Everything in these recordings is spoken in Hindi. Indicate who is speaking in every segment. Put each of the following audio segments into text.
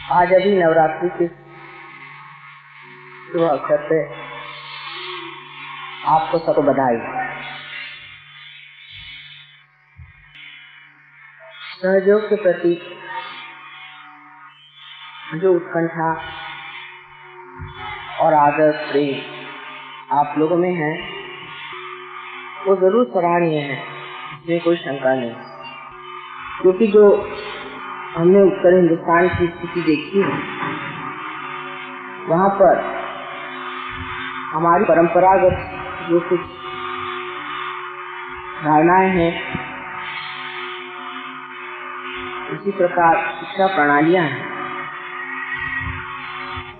Speaker 1: आज अभी नवरात्रि के शुभ अवसर पे आपको सबको बधाई। सहयोग के प्रति जो उत्कंठा और आदर प्रेम आप लोगों में है वो जरूर सराहनीय है, इसमें कोई शंका नहीं। क्योंकि जो हमने उत्तर हिंदुस्तान की स्थिति देखी है वहाँ पर हमारी परंपरागत जो कुछ धारणाएं हैं, इसी प्रकार शिक्षा प्रणालियां हैं,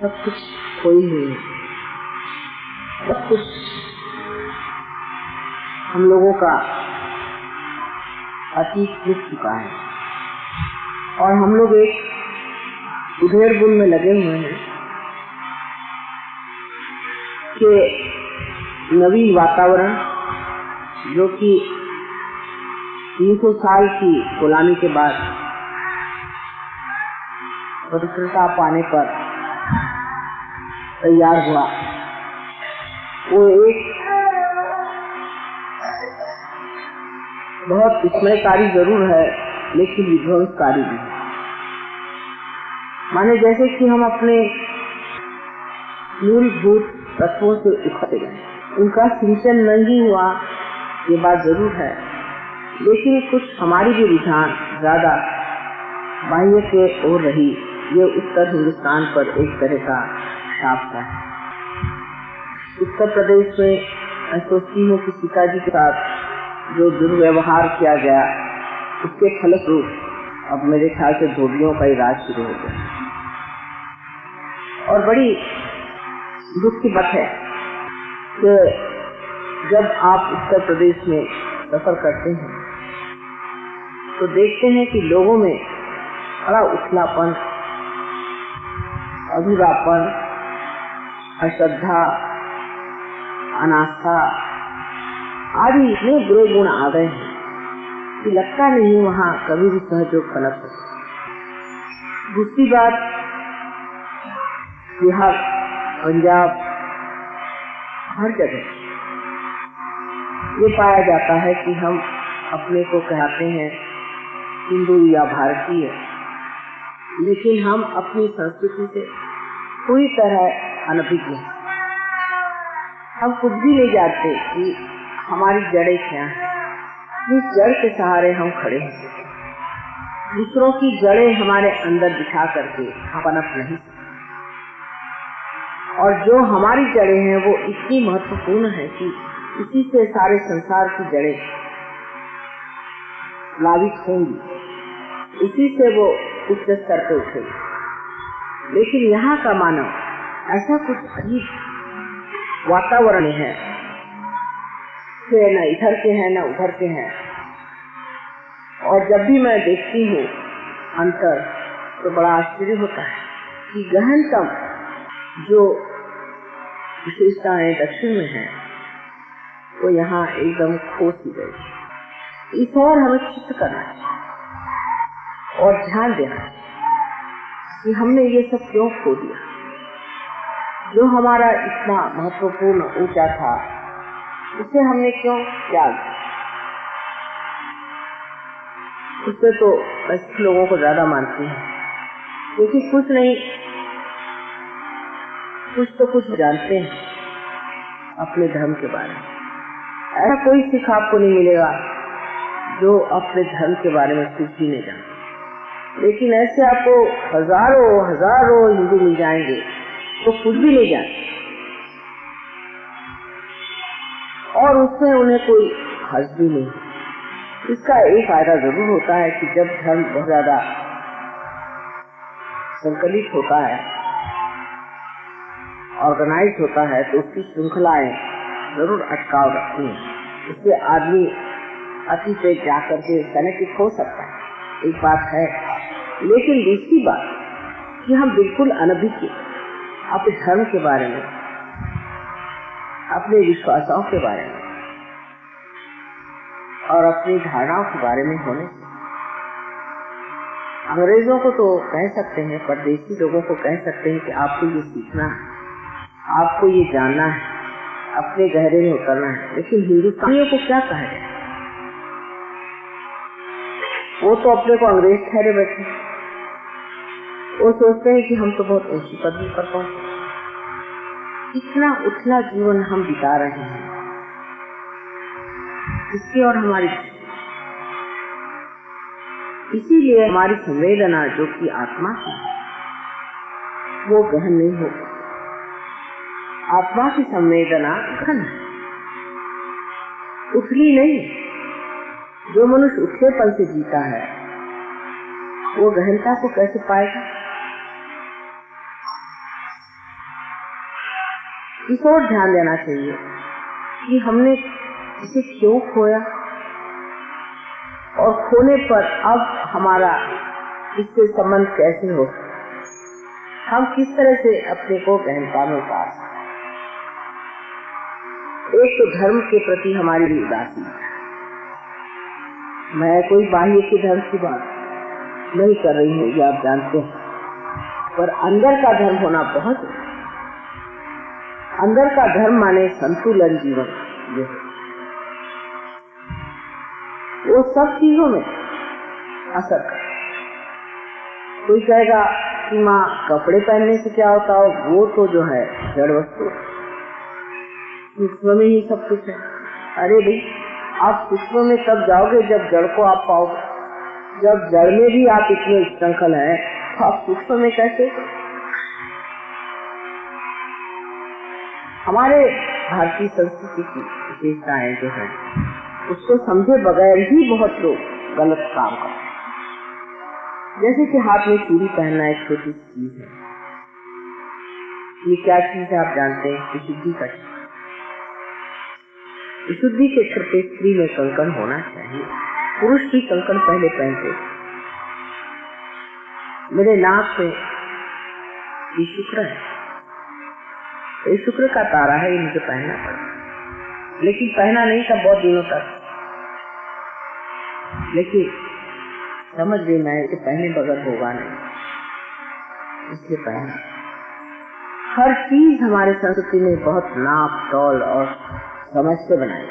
Speaker 1: सब कुछ खोई हुई है। सब कुछ हम लोगों का अतीत बीत चुका है और हम लोग एक उधेड़ बुन में लगे हुए हैं कि नवीन वातावरण जो कि 300 साल की गुलामी के बाद स्वतंत्रता पाने पर तैयार हुआ, वो एक बहुत विस्मयकारी जरूर है लेकिन विध्वंसकारी भी है। माने जैसे कि हम अपने मूलभूत तत्वों से उखड़ गए, उनका सिंचन नहीं हुआ ये बात जरूर है, लेकिन कुछ हमारी भी रुझान ज्यादा बाह्य के ओर रही। ये उत्तर हिंदुस्तान पर एक तरह का शाप था। उत्तर प्रदेश में सोचती हूँ कि सीताजी के साथ जो दुर्व्यवहार किया गया उसके फलस्वरूप अब मेरे ख्याल से धोबियों का ही राज शुरू हो गया। और बड़ी दुख की बात है कि जब आप उत्तर प्रदेश में सफर करते हैं तो देखते हैं कि लोगों में बड़ा उथलापन, अधूरापन, अश्रद्धा, अनास्था आदि इतने बुरे गुण आ गए हैं कि लगता नहीं वहाँ कभी भी सहयोग पनप सकता। दूसरी बात, बिहार, पंजाब, हर जगह ये पाया जाता है कि हम अपने को कहते हैं हिंदू या भारतीय, लेकिन हम अपनी संस्कृति से पूरी तरह अनभिज्ञ हैं। हम कुछ भी नहीं जानते कि हमारी जड़ें क्या हैं, जिस जड़ के सहारे हम खड़े हैं। दूसरों की जड़ें हमारे अंदर बिठा करके हम पनप नहीं सकते। और जो हमारी जड़ें हैं वो इतनी महत्वपूर्ण है कि इसी से सारे संसार की जड़ें लावित होंगी, इसी से वो उच्च स्तर पे उठेगी। लेकिन यहाँ का मानव ऐसा कुछ अजीब वातावरण है कि न इधर के हैं न उधर के हैं। और जब भी मैं देखती हूँ अंतर तो बड़ा आश्चर्य होता है कि गहनतम जो विशेषताएं दक्षिण में हैं वो यहाँ एकदम खो सी गई। इस और हमें चित्त करना चाहिए और ध्यान देना चाहिए कि हमने ये सब क्यों खो दिया। जो हमारा इतना महत्वपूर्ण ऊंचा था उसे हमने क्यों त्याग। उससे तो ऐसे लोगों को ज्यादा मानती हैं क्योंकि कुछ नहीं कुछ तो कुछ जानते हैं अपने धर्म के बारे में। ऐसा कोई सिख आपको नहीं मिलेगा जो अपने धर्म के बारे में कुछ भी नहीं जानते, लेकिन ऐसे आपको हजारों हजारों हिंदू मिल जाएंगे तो कुछ भी नहीं जानते और उसमें उन्हें कोई हर्ज भी नहीं। इसका एक फायदा जरूर होता है कि जब धर्म बहुत ज्यादा संकलित होता है, ऑर्गेनाइज होता है, तो उसकी श्रृंखलाएं जरूर अटकाव रखती हैं। इससे आदमी अति पे जाकर के संगठित हो सकता है, एक बात है। लेकिन दूसरी बात कि हम बिल्कुल अनभिज्ञ अपने धर्म के बारे में, अपने विश्वासों के बारे में और अपनी धारणाओं के बारे में होने से अंग्रेजों को तो कह सकते हैं, परदेशी लोगों को कह सकते हैं कि आपको ये सीखना है, आपको ये जानना है, अपने गहरे में उतरना है। लेकिन हिंदुस्तानियों को क्या कहा जाए? वो तो अपने को अंग्रेज ठहरे बैठे। वो सोचते हैं कि हम तो बहुत ऊंची पदवी पर पहुंचे। इतना उथला जीवन हम बिता रहे हैं, इसकी और हमारी, इसीलिए हमारी संवेदना जो कि आत्मा की है, वो गहन नहीं होगी। आत्मा की संवेदना गहन है, उथली नहीं। जो मनुष्य उथलेपन से जीता है वो गहनता को कैसे पाएगा? इस ओर ध्यान देना चाहिए कि हमने इसे क्यों खोया और खोने पर अब हमारा इससे संबंध कैसे हो, हम किस तरह से अपने को गहनता में उतार सकते। एक तो धर्म के प्रति हमारी उदासीनता है। मैं कोई बाह्य के धर्म की बात नहीं कर रही हूँ, ये आप जानते हैं, पर अंदर का धर्म होना बहुत है। अंदर का धर्म माने संतुलन जीवन, वो सब चीजों में असर कर। कोई कहेगा कि माँ कपड़े पहनने से क्या होता हो, वो तो जो है जड़ वस्तु, सूक्ष्म में ही सब कुछ है। अरे भाई, आप सूक्ष्म में तब जाओगे जब जड़ को आप पाओगे। जब जड़ में भी आप इतने श्रृंखल हैं, तो आप सूक्ष्म में कैसे? हमारे भारतीय संस्कृति की विशेषताएं जो है, उसको समझे बगैर ही बहुत लोग गलत काम करते हैं। जैसे कि हाथ में चूड़ी पहनना एक छोटी सी चीज है। ये क्या चीज है आप जानते हैं? विशुद्धि का। विशुद्धि के क्षेत्र पे स्त्री में कंकण होना चाहिए। पुरुष भी कंकण पहले पहनते। मेरे नाक में ये शुक्र है, ये शुक्र का तारा है, ये मुझे पहनना पड़ा, लेकिन पहना नहीं था बहुत दिनों तक। लेकिन समझ गई मैं कि पहने बगैर होगा नहीं, इसलिए पहना। हर चीज हमारे संस्कृति में बहुत नाप तौल और समझ से बनाई।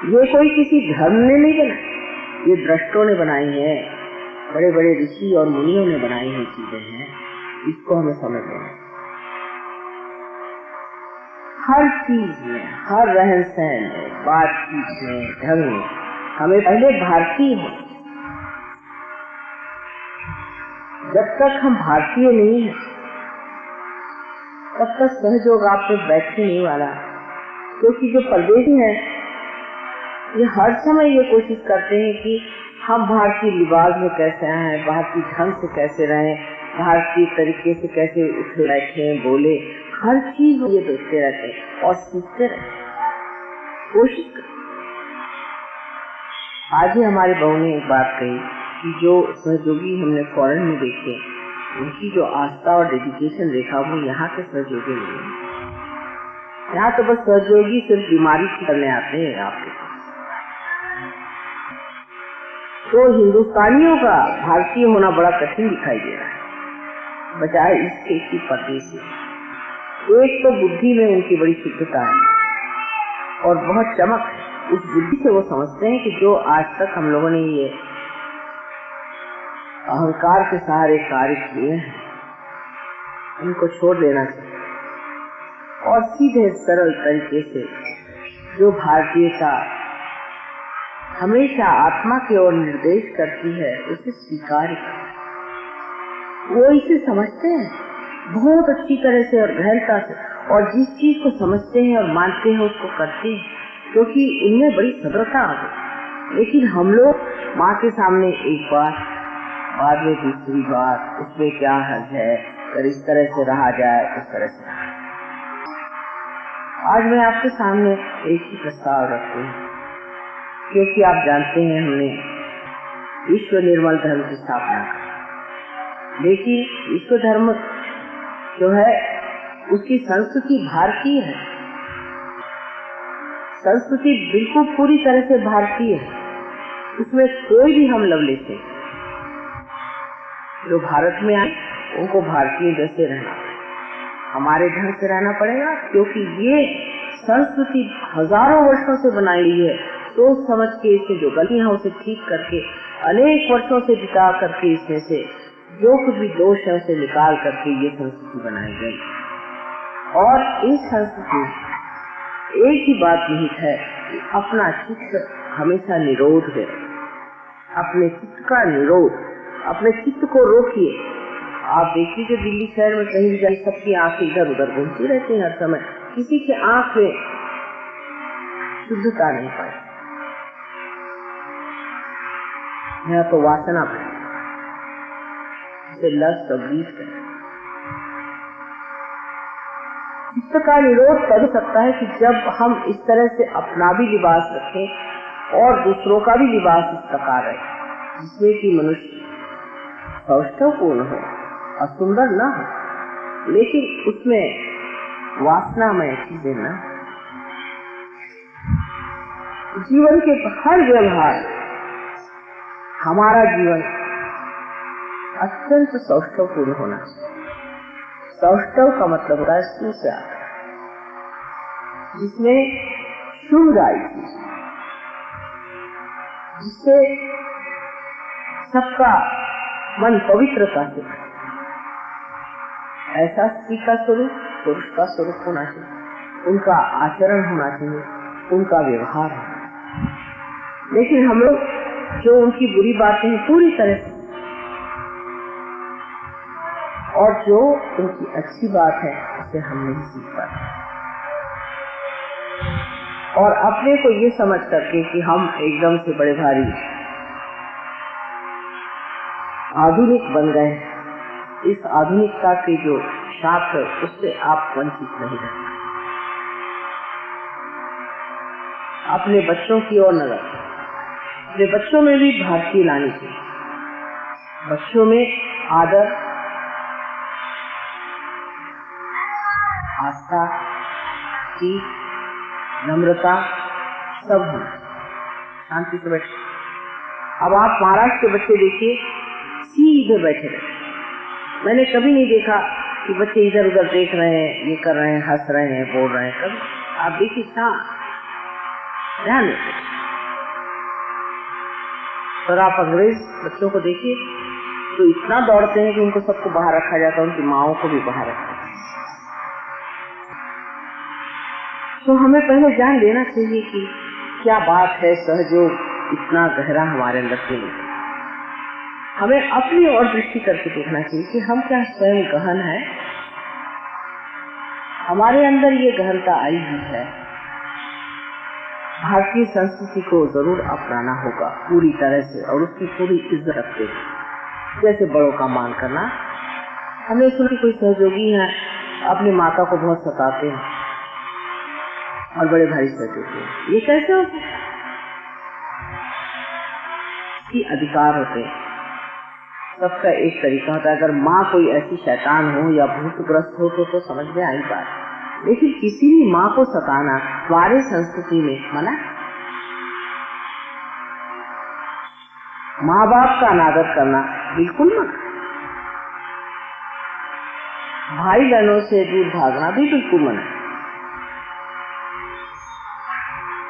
Speaker 1: ये कोई किसी धर्म ने नहीं बनाई, ये दृष्टों ने बनाई है, बड़े बड़े ऋषि और मुनियों ने बनाई हुई चीजें हैं। इसको हमें समझना है। हर चीज में, हर रहन सहन में, बातचीत में, ढंग में हमें पहले भारतीय हो। जब तक हम भारतीय नहीं हैं, तब तक सहयोग आप पे बैठने नहीं वाला। क्योंकि जो परदेशी हैं, ये हर समय ये कोशिश करते हैं कि हम भारतीय लिबास में कैसे आए, भारतीय ढंग से कैसे रहें, भारतीय तरीके से कैसे उठे बैठे बोले, हर चीज ये देखते रहते हैं और सीखते रहते हैं, कोशिश करते। आज ही हमारे बहू ने एक बात कही कि जो सहयोगी हमने फॉरेन में देखे, उनकी जो आस्था और डेडिकेशन देखा, वो यहाँ के सहयोगी नहीं है। यहाँ तो बस सहयोगी सिर्फ बीमारी ठीक करने आते हैं आपके पास। तो हिंदुस्तानियों का भारतीय होना बड़ा कठिन दिखाई दे रहा है, बजाय इसके की परदेशी। एक तो बुद्धि में उनकी बड़ी शुद्धता है और बहुत चमक है। उस बुद्धि से वो समझते हैं कि जो आज तक हम लोगों ने ये अहंकार के सहारे कार्य किए हैं, उनको छोड़ देना चाहिए और सीधे सरल तरीके से जो भारतीयता हमेशा आत्मा की ओर निर्देश करती है, उसे स्वीकार कर। वो इसे समझते हैं बहुत अच्छी तरह से और गहनता से, और जिस चीज को समझते हैं और मानते हैं उसको करते हैं, क्योंकि इनमें बड़ी सब्रता आ गई। लेकिन हम लोग माँ के सामने एक बार, बाद में दूसरी बार, उसमें क्या हर्ज है, अगर इस तरह से रहा जाए उस तरह से रहा। आज मैं आपके सामने एक ही प्रस्ताव रखती हूँ, क्योंकि आप जानते हैं हमने विश्व निर्मल धर्म की स्थापना की, लेकिन विश्व धर्म जो है उसकी संस्कृति भारतीय है। संस्कृति बिल्कुल पूरी तरह से भारतीय है, उसमें कोई भी हम लव लेते जो भारत में आए उनको भारतीय जैसे रहना पड़ेगा, हमारे ढंग से रहना पड़ेगा, क्योंकि ये संस्कृति हजारों वर्षों से बनाई गई है। सोच समझ के इससे जो गलतियां उसे ठीक करके अनेक वर्षों से बिता करके इसमें से जो कुछ भी दोष है उसे निकाल करके ये संस्कृति बनाई गई। और इस संस्कृति में एक ही बात निहित है कि अपना चित्त हमेशा निरोध है। अपने चित्त का निरोध, अपने चित्त को रोकिए। आप देखिए जो दिल्ली शहर में कहीं भी जाए सबकी आंखें इधर उधर घूमती रहती है हर समय, किसी की आंख में शुद्धता नहीं पाई। यहाँ तो वासना पर लस्ट और ग्रीड है। चित्त का निरोध कर सकता है कि जब हम इस तरह से अपना भी लिबास रखें और दूसरों का भी लिबास इस प्रकार है जिसमें कि मनुष्य सौष्ठवपूर्ण हो और सुंदर न हो, लेकिन उसमें वासनामय चीजें न। जीवन के हर व्यवहार, हमारा जीवन अत्यंत सौष्ठवपूर्ण होना चाहिए। सौष्ठव का मतलब होता है सुस्या, जिसमें शुभ राय, जिससे सबका मन पवित्रता से, ऐसा स्त्री का स्वरूप पुरुष का स्वरूप होना चाहिए, उनका आचरण होना चाहिए, उनका व्यवहार है। लेकिन हम लोग जो उनकी बुरी बातें हैं पूरी तरह से, और जो उनकी अच्छी बात है उसे हम नहीं सीख पाते, और अपने को ये समझ करके कि हम एकदम से बड़े भारी आधुनिक बन गए, इस आधुनिकता के जो शाप है उससे आप वंचित नहीं रहे। अपने बच्चों की ओर नजर, अपने बच्चों में भी भारतीय लानी चाहिए। बच्चों में आदर, आस्था, नम्रता सब होना, शांति से बैठे। अब आप महाराष्ट्र के बच्चे देखिए, सीधे बैठे रहते। मैंने कभी नहीं देखा कि बच्चे इधर उधर देख रहे हैं, ये कर रहे हैं, हंस रहे हैं, बोल रहे हैं। कभी आप देखिए ध्यान देते। और आप अंग्रेज बच्चों को देखिए तो इतना दौड़ते हैं कि उनको सबको बाहर रखा जाता है, उनकी माओं को भी बाहर रखा जाता है। तो हमें पहले जान लेना चाहिए कि क्या बात है सहयोग इतना गहरा हमारे अंदर क्यों नहीं। हमें अपनी ओर दृष्टि करके देखना चाहिए कि हम क्या स्वयं गहन है, हमारे अंदर ये गहनता आई हुई है। भारतीय संस्कृति को जरूर अपनाना होगा पूरी तरह से, और उसकी पूरी इज्जत रखते हुए। जैसे बड़ों का मान करना। हमने सुना कोई सहयोगी है अपनी माता को बहुत सताते हैं और बड़े भारी सहयोगी हैं, ये कैसे होते हैं? इसकी अधिकार होते हैं, सबका एक तरीका होता है। अगर माँ कोई ऐसी शैतान हो या भूतग्रस्त हो तो समझ में आई बात, लेकिन किसी भी माँ को सताना हमारे संस्कृति में मना। माँ बाप का अनादर करना बिल्कुल मत। भाई बहनों से दूर भागना भी बिल्कुल मना।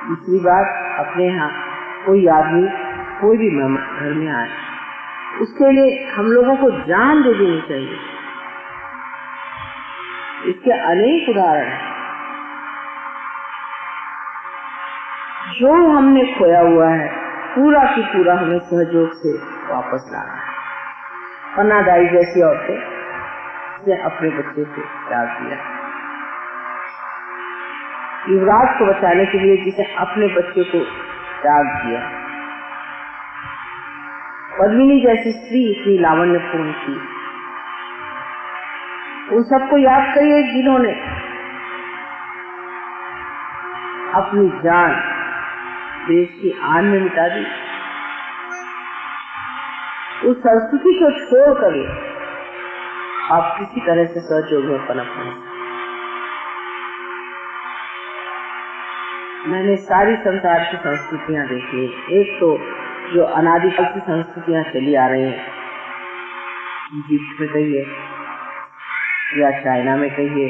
Speaker 1: दूसरी बात, अपने यहाँ कोई आदमी कोई भी मेहमान घर में आए, उसके लिए हम लोगों को जान दे देनी चाहिए। इसके अनेक उदाहरण हैं। जो हमने खोया हुआ है पूरा की पूरा हमें सहयोग से वापस लाना है। पन्नादाई जैसी औरतें ने अपने बच्चे को त्याग दिया, युवराज को बचाने के लिए जिसे अपने बच्चे को त्याग दिया। पद्मिनी जैसी स्त्री इतनी लावण्यपूर्ण थी। उन सबको याद करिए जिन्होंने अपनी जान देश की आन में मिटा दी। उस संस्कृति को छोड़ कर आप किसी तरह से सहयोग में पनप नहीं। मैंने सारी संसार की संस्कृतियां देखी। एक तो जो अनादिकाल की संस्कृतियां चली आ रही हैं, इजिप्ट में कहिए या चाइना में कहिए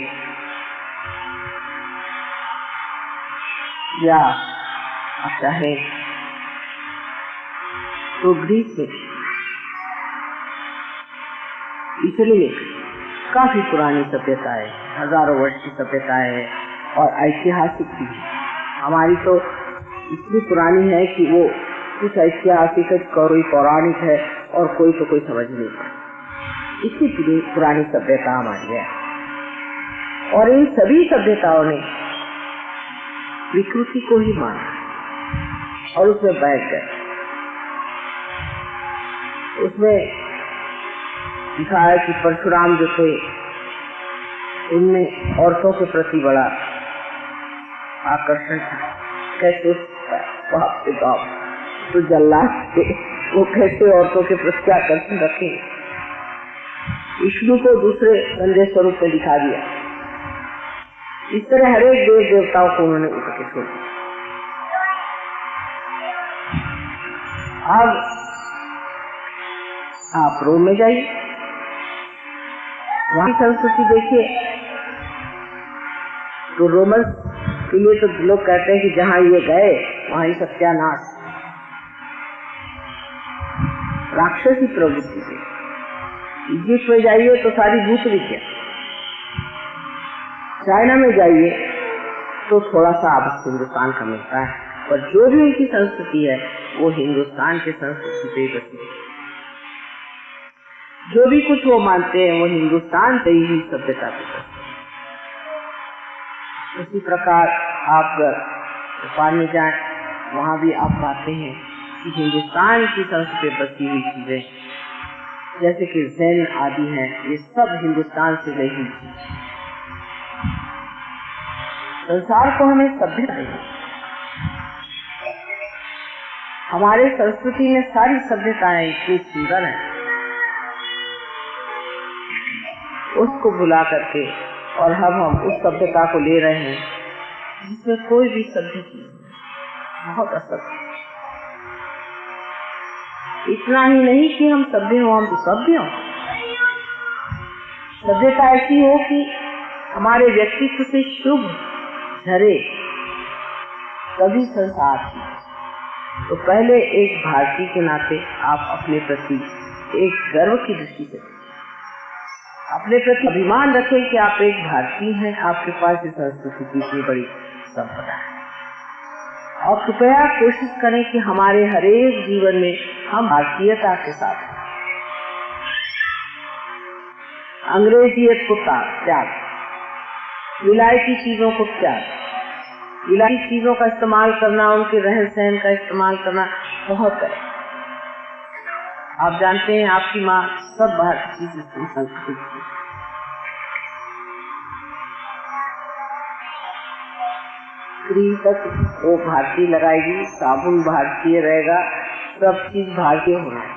Speaker 1: या आप चाहे तो ग्रीस में, इटली में काफी पुरानी सभ्यता है, हजारों वर्ष की सभ्यता है और ऐतिहासिक भी है। हमारी तो इतनी पुरानी है कि वो कुछ ऐतिहासिक है, कोई पौराणिक है और कोई तो कोई समझ नहीं पाता। इतनी पुरानी सभ्यता हमारी है और इन सभी सभ्यताओं ने विकृति को ही माना और उसमें बैठ गए। उसमें दिखाया कि परशुराम जो थे उनमें औरतों के प्रति बड़ा आकर्षण था। कैसे बाप रे बाप, तो जल्लाद थे, वो कैसे औरतों के प्रति आकर्षण रखे। विष्णु को दूसरे गंदे स्वरूप में दिखा दिया। इस तरह हर एक देव देवताओं को उन्होंने उठा के छोड़ दिया। अब आप रोम में जाइए, वहां संस्कृति देखिए तो रोमन के लिए तो लोग कहते हैं कि जहां ये गए वहां ही सत्यानाश, राक्षसी प्रवृत्ति से। इजिप्ट में जाइए तो सारी भूत विद्या, चाइना में जाइए तो थोड़ा सा आपको हिंदुस्तान का मिलता है, पर जो भी उनकी संस्कृति है वो हिंदुस्तान की संस्कृति पे ही बची है। जो भी कुछ वो मानते हैं वो हिंदुस्तान से ही सभ्यता को करते हैं। उसी प्रकार आप जापान में जाए, वहाँ भी आप पाते हैं कि हिंदुस्तान की संस्कृति बसी हुई चीजें जैसे कि ज़ेन आदि हैं, ये सब हिंदुस्तान से गई हुई चीज। संसार को हमें सभ्यता है, हमारे संस्कृति में सारी सभ्यताएं इतनी सुंदर है, उसको भुला करके और अब हम उस सभ्यता को ले रहे हैं जिसमें कोई भी सभ्य चीज बहुत असभ्य। इतना ही नहीं कि हम सभ्य हो, हम तो सभ्य हो। सभ्यता ऐसी हो कि हमारे व्यक्तित्व से शुभ झरे तभी संसार की। तो पहले एक भारतीय के नाते आप अपने प्रति एक गर्व की दृष्टि से अपने प्रति अभिमान रखें कि आप एक भारतीय हैं, आपके पास इस संस्कृति की इतनी बड़ी संपदा है। और कृपया कोशिश करें कि हमारे हर एक जीवन में हम भारतीयता के साथ अंग्रेजियत को त्याग, विलायती चीजों को त्याग, विलायती चीजों का इस्तेमाल करना, उनके रहन सहन का इस्तेमाल करना बहुत है। आप जानते हैं आपकी माँ सब भारतीय संस्कृति की, क्रीम तक वो भारतीय लगाएगी, साबुन भारतीय रहेगा, सब चीज भारतीय होना है,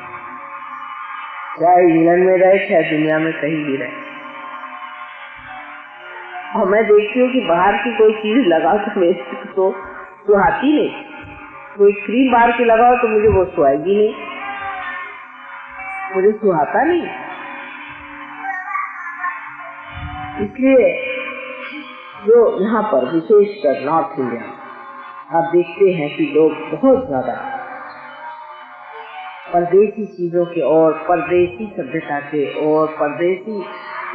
Speaker 1: चाहे इंग्लैंड में रहे चाहे दुनिया में कहीं भी रहे। और मैं देखती हूँ कि बाहर की कोई चीज लगाओ तो मेरे तो सुहाती नहीं, कोई क्रीम बाहर की लगाओ तो मुझे वो सुहाएगी नहीं, मुझे सुहाता नहीं। इसलिए जो यहाँ पर विशेषकर नॉर्थ इंडिया आप देखते हैं कि लोग बहुत ज्यादा परदेसी चीजों के और परदेसी सभ्यता के और परदेसी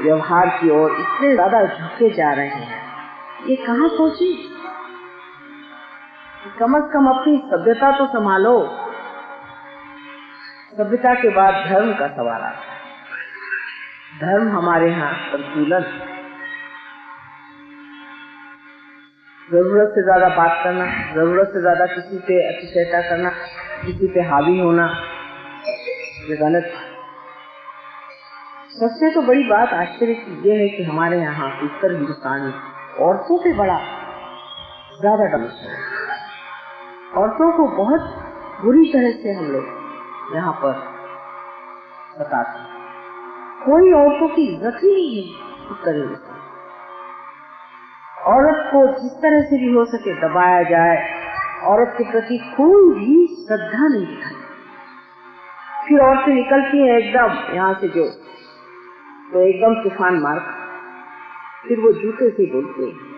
Speaker 1: व्यवहार की ओर इतने ज्यादा झुके जा रहे हैं। ये कहाँ पहुंची? कम से कम अपनी सभ्यता तो संभालो। सभ्यता के बाद धर्म का सवाल आता है। धर्म हमारे यहाँ संतुलन, जरूरत से ज्यादा बात करना, जरूरत से ज्यादा किसी पे अतिशयता करना, किसी पे हावी होना, ये गलत है। सबसे तो बड़ी बात आश्चर्य की ये है कि हमारे यहाँ उत्तर हिंदुस्तान में औरतों पे बड़ा ज्यादा डोमिनेशन है। औरतों को बहुत बुरी तरह से हम लोग यहाँ पर बताते हैं। कोई औरतों की इज्जत ही नहीं है उत्तर हिंदुस्तान। औरत को जिस तरह से भी हो सके दबाया जाए, औरत के प्रति कोई भी श्रद्धा नहीं दिखाई। फिर औरतें निकलती हैं एकदम यहाँ से जो तो एकदम तूफान मार, फिर वो जूते से बोलते हैं।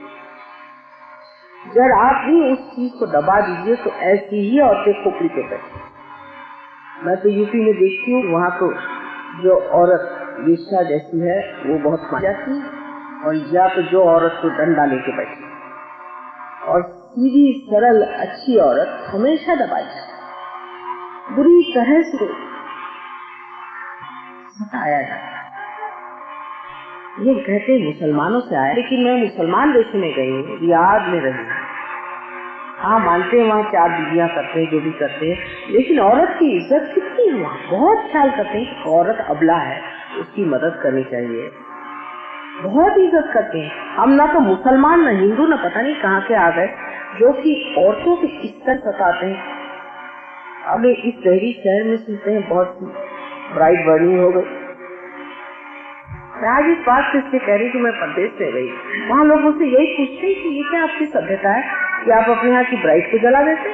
Speaker 1: जब आप भी उस चीज को दबा दीजिए तो ऐसी ही औरतें खोपड़ी पे बैठी। मैं तो यूपी में देखती हूँ, वहाँ तो जो औरत वेश्या जैसी है वो बहुत मान जाती है, और या तो जो औरत को डंडा लेके बैठी, और सीधी सरल अच्छी औरत हमेशा दबाई जाती, बुरी तरह से सताया जाता। ये कहते मुसलमानों से आया, लेकिन मैं मुसलमान देश में गई हूँ, रियाद में रही। हाँ, मानते हैं वहाँ 4 बीवियाँ करते हैं, जो भी करते हैं, लेकिन औरत की इज्जत कितनी है वहाँ, बहुत ख्याल करते हैं कि औरत अबला है, उसकी मदद करनी चाहिए, बहुत इज्जत करते हैं। हम ना तो मुसलमान न हिंदू न पता नहीं कहाँ के आ गए, जो कि औरतों के इस तरह सताते हैं। अब इस शहरी शहर में सुनते हैं बहुत ब्राइट बर्निंग हो गई। आज इस बात से इससे कह रही कि मैं परदेश से गई, वहाँ लोगों से यही पूछते हैं कि ये क्या आपकी सभ्यता है कि आप अपने यहाँ की ब्राइड को जला देते।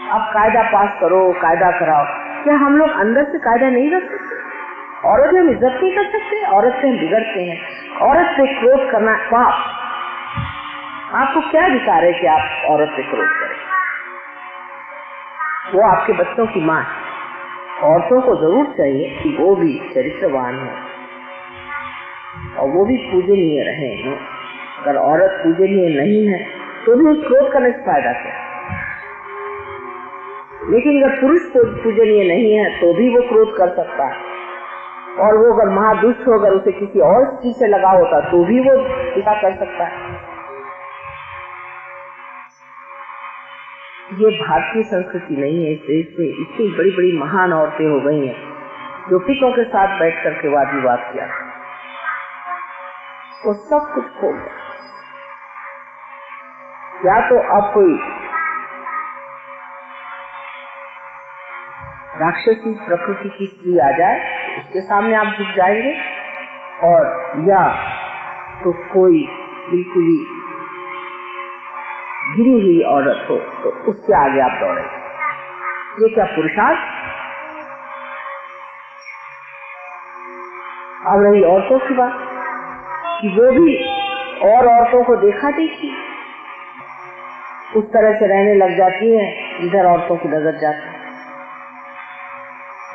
Speaker 1: आप कायदा पास करो, कायदा कराओ, क्या हम लोग अंदर से कायदा नहीं रख सकते? औरत से हम इज्जत नहीं कर सकते, औरत से हम बिगड़ते हैं, औरत से क्रोध करना पाप। आपको क्या अधिकार है कि आप औरत से क्रोध करें? वो आपके बच्चों की माँ है। औरतों को जरूर चाहिए कि वो भी चरित्रवान हो और वो भी पूजनीय रहे। अगर औरत पूजनीय नहीं है तो भी उस क्रोध करने से फायदा क्या? लेकिन अगर पुरुष पूजनीय नहीं है तो भी वो क्रोध कर सकता है, और वो अगर महादुष्ट हो, अगर उसे किसी और चीज से लगाव होता तो भी वो ऐसा कर सकता है। ये भारतीय संस्कृति नहीं है। इस देश में इतनी बड़ी बड़ी महान औरतें हो गई हैं जो पितों के साथ बैठ करके वाद विवाद किया, वो सब कुछ खो गया। या तो अब कोई राक्षसी प्रकृति की स्त्री आ जाए, उसके सामने आप झुक जाएंगे, और या तो कोई बिल्कुल ही गिरी हुई औरत हो तो उसके आगे आप दौड़ेंगे। ये क्या पुरुषार्थ? अब रही औरतों की बात कि वो भी और औरतों को देखा देखी उस तरह से रहने लग जाती है जिधर औरतों की नजर जाती है।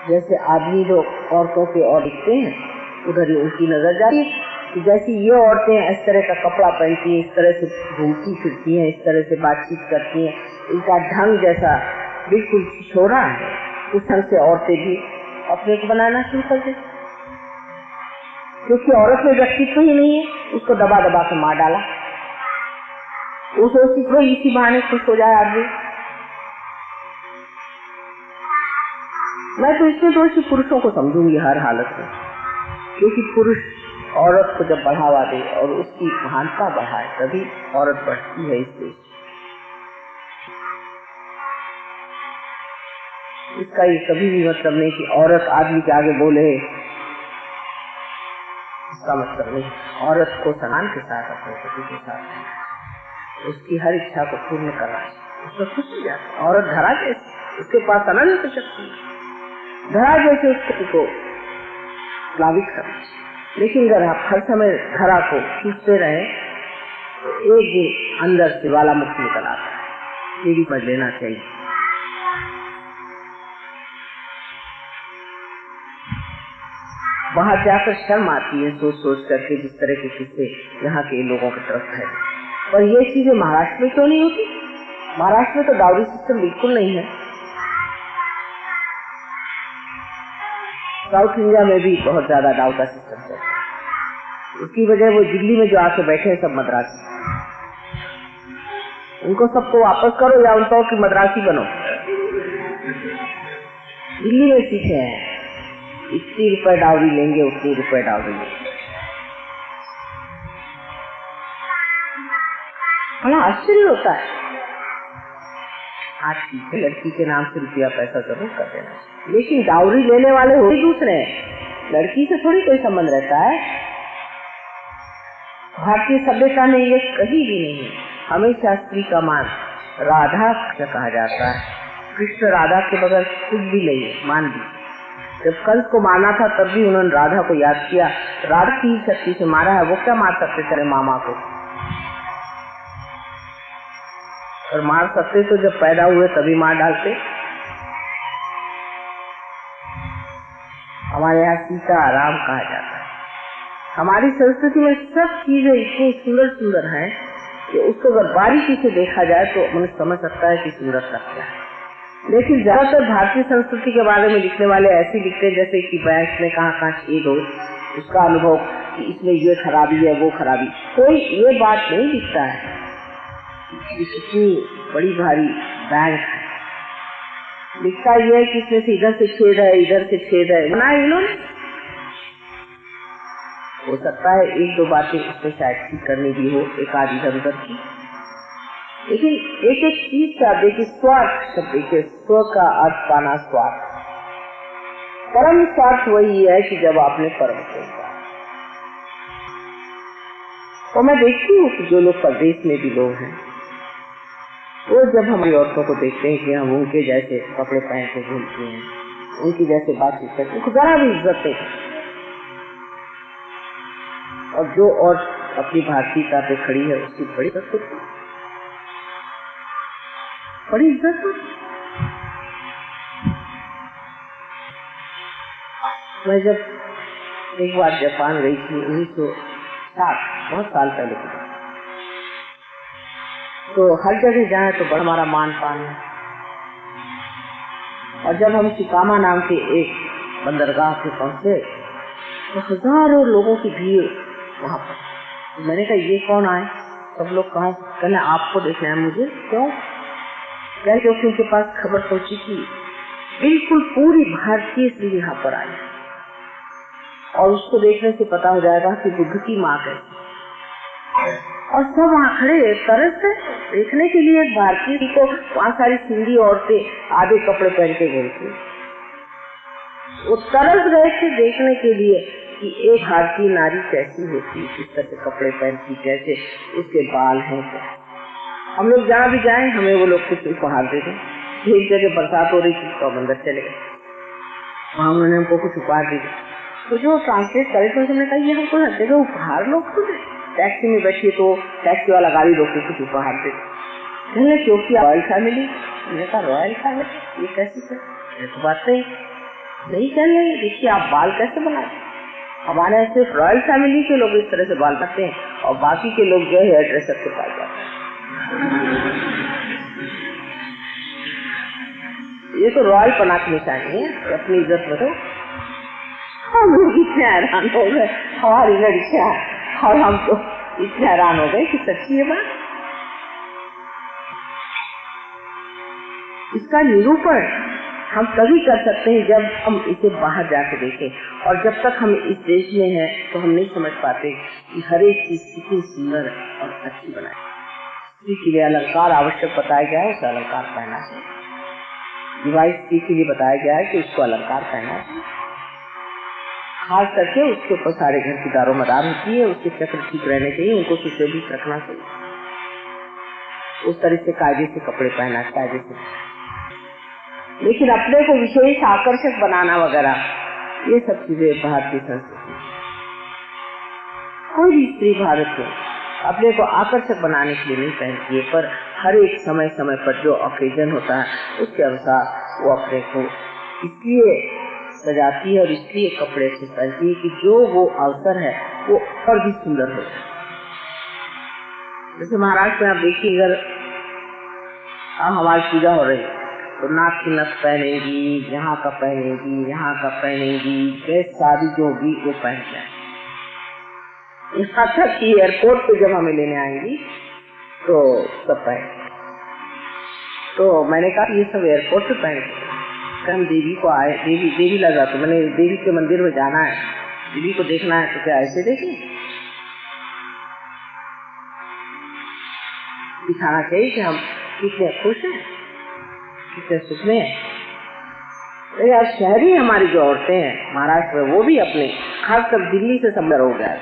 Speaker 1: जैसे आदमी लोग औरतों के और दिखते हैं उधर ही उनकी नजर जाती है। जैसी ये औरतें इस तरह का कपड़ा पहनती हैं, इस तरह से घूमती फिरती हैं, इस तरह से बातचीत करती हैं, इनका ढंग जैसा बिल्कुल छिछोरा है, उस ढंग से औरतें भी अपने को बनाना शुरू कर देती। क्योंकि औरत में व्यक्तित्व ही नहीं है, उसको दबा दबा के मार डाला। वो सोचती थी इसी बहाने खुश हो जाए आदमी। मैं तो इसमें दोषी पुरुषों को समझूंगी हर हालत में, क्योंकि पुरुष औरत को जब बढ़ावा दे और उसकी महानता बढ़ाए तभी औरत बढ़ती है। इस देश इसका ये कभी भी मतलब नहीं कि औरत आदमी के आगे बोले, इसका मतलब नहीं। औरत को सम्मान के साथ अपने पति के साथ उसकी हर इच्छा को पूर्ण करना, उसको खुश हो जाता। औरत धरा जैसे, उसके पास अनंत शक्ति, धरा जैसे उसको को प्लावित करना। लेकिन अगर आप हर समय धरा को खींचते रहे तो एक दिन अंदर से वाला मुक्त निकल आता है। ये भी समझ लेना चाहिए। बाहर जाकर शर्म आती है सोच सोच करके जिस तरह के किस्से यहाँ के लोगों की तरफ है। और ये चीजें महाराष्ट्र में क्यों नहीं होती? महाराष्ट्र में तो डाउरी सिस्टम बिल्कुल नहीं है। साउथ इंडिया में भी बहुत ज्यादा डाउ का सिस्टम चलता है। उसकी वजह वो दिल्ली में जो आके बैठे हैं सब मद्रासी, उनको सबको वापस करो या उनको की मद्रासी बनो। दिल्ली में सीखे हैं इतनी रुपए डाउरी लेंगे, उतनी रुपए डाउरी लेंगे। बड़ा आश्चर्य होता है। आज की लड़की के नाम से रुपया पैसा जरूर कर देना, लेकिन डाउरी लेने वाले हो दूसरे, लड़की से थोड़ी कोई संबंध रहता है। भारतीय सभ्यता में ये कहीं भी नहीं है। हमेशा स्त्री का मान राधा कहा जाता है, कृष्ण राधा के बगैर कुछ भी नहीं है, मान ली। जब कंस को मारना था तब भी उन्होंने राधा को याद किया। राधा की शक्ति से मारा है, वो क्या मार सकते तेरे मामा को? और मार सकते तो जब पैदा हुए तभी मार डालते। हमारे यहाँ सीता राम कहा जाता है। हमारी संस्कृति में सब चीजें इतनी सुंदर सुंदर हैं कि उसको अगर बारीकी से देखा जाए तो मनुष्य समझ सकता है कि सुंदरता क्या है। लेकिन ज्यादातर भारतीय संस्कृति के बारे में लिखने वाले ऐसे लिखते हैं जैसे कि बैंक में कहाँ छेद हो, उसका अनुभव कि इसमें ये खराबी है वो खराबी। कोई ये बात नहीं लिखता है कि कितनी बड़ी भारी बैंक है। लिखता ये है कि इसमें से इधर से छेद है, इधर से छेद है। ना इन्होंने हो सकता है एक दो बातें उसमें शायद ठीक करनी भी हो, एक आध इधर उधर की। लेकिन एक एक चीज का देखिए, स्वार्थ शब्द देखिए, स्व का अर्थ पाना स्वार्थ। परम स्वार्थ वही है कि जब आपने परम को पाया। और मैं देखती हूँ कि जो लोग परदेश में भी लोग हैं, वो जब हमारी औरतों को देखते हैं कि हम उनके जैसे कपड़े पहन के घूमते हैं, उनकी जैसे बातचीत करते हैं, उनको जरा भी इज्जत नहीं। और जो और अपनी भारतीयता पे खड़ी है उसकी बड़ी इज्जत होती है, बड़ी इज्जत होती। मैं जब एक बार जापान गई थी 1960, बहुत साल पहले की बात, तो हर जगह जाए तो बड़ा हमारा मान पान है। और जब हम शिकामा नाम के एक बंदरगाह पे पहुंचे तो हजारों लोगों की भीड़ वहां पर। मैंने कहा ये कौन आए? सब लोग कहा, कहने आपको देखना है। मुझे क्यों? क्योंकि उनके पास खबर पहुंची कि बिल्कुल पूरी भारतीय स्त्री यहाँ पर आई और उसको देखने से पता हो जाएगा कि बुद्ध की माँ कैसी। और सब वहाँ खड़े तरस गए देखने के लिए भारतीय को। वहाँ सारी सिंधी औरतें आधे कपड़े पहन के गई थी, वो तरस गए थे देखने के लिए कि एक भारतीय नारी कैसी होती, किस तरह से कपड़े पहनती, कैसे उसके बाल हैं क्या। हम लोग जहाँ भी जाएं हमें वो लोग कुछ उपहार दे दें। एक जगह बरसात हो रही थी तो मंदिर चले गए, वहाँ उन्होंने हमको कुछ उपहार दिए। तो जो ट्रांसलेट करे तो हमने कहा ये हमको हर जगह उपहार लोग खुद टैक्सी में बैठिए तो टैक्सी वाला गाड़ी रोक के कुछ उपहार दे। कहने क्योंकि रॉयल फैमिली। मैंने कहा रॉयल फैमिली ये कैसी है? तो बात नहीं कहने। देखिए आप बाल कैसे बनाते, हमारे यहाँ सिर्फ रॉयल फैमिली के लोग इस तरह से बाल बनाते हैं और बाकी के लोग जो है हेयर ड्रेसर के पास जाते हैं। ये तो रॉयल पना की निशानी है, अपनी इज्जत में। तो हम लोग इतने हैरान हो गए, हमारी लड़कियां, और हम तो इतने हैरान हो गए कि सच्ची है बात। इसका निरूपण हम तभी कर सकते हैं जब हम इसे बाहर जाके देखें। और जब तक हम इस देश में हैं तो हम नहीं समझ पाते कि हर एक चीज कितनी सुंदर और अच्छी बनाए। स्त्री के लिए अलंकार आवश्यक बताया गया है, उसे अलंकार पहना चाहिए। विवाहित स्त्री के लिए बताया गया है कि उसको अलंकार पहना चाहिए। खास करके उसके ऊपर सारे घर की दारोमदार होती है, उसके चक्र ठीक रहने चाहिए, उनको सुशोभित रखना चाहिए। उस तरह से कायदे से कपड़े पहना, कायदे से। लेकिन अपने को विशेष आकर्षक बनाना वगैरह, ये सब चीजें भारतीय संस्कृति। कोई भी स्त्री भारत में अपने को आकर्षक बनाने के लिए नहीं पहनती है, पर हर एक समय समय पर जो ओकेजन होता है उसके अनुसार वो अपने को इसलिए सजाती है और इसलिए कपड़े से पहनती है कि जो वो अवसर है वो और भी सुंदर हो। जैसे महाराष्ट्र में आप देखिए, अगर हमारी पूजा हो रही तो नाक की नथ पहनेगी, यहाँ का पहनेगी, यहाँ का पहनेगी, ड्रेस सारी जो होगी वो पहन जाए। यहाँ तक कि एयरपोर्ट पे जब हमें लेने आएंगी तो सब पहन। तो मैंने कहा ये सब एयरपोर्ट पे पहन के हम देवी को आए, देवी ला जाते। मैंने देवी के मंदिर में जाना है, देवी को देखना है तो क्या ऐसे देखें? दिखाना चाहिए कि हम कितने खुश हैं, कितने सुख में हैं। तो यार शहरी हमारी जो औरतें हैं महाराष्ट्र में, वो भी अपने खासकर दिल्ली से सुंदर हो गया,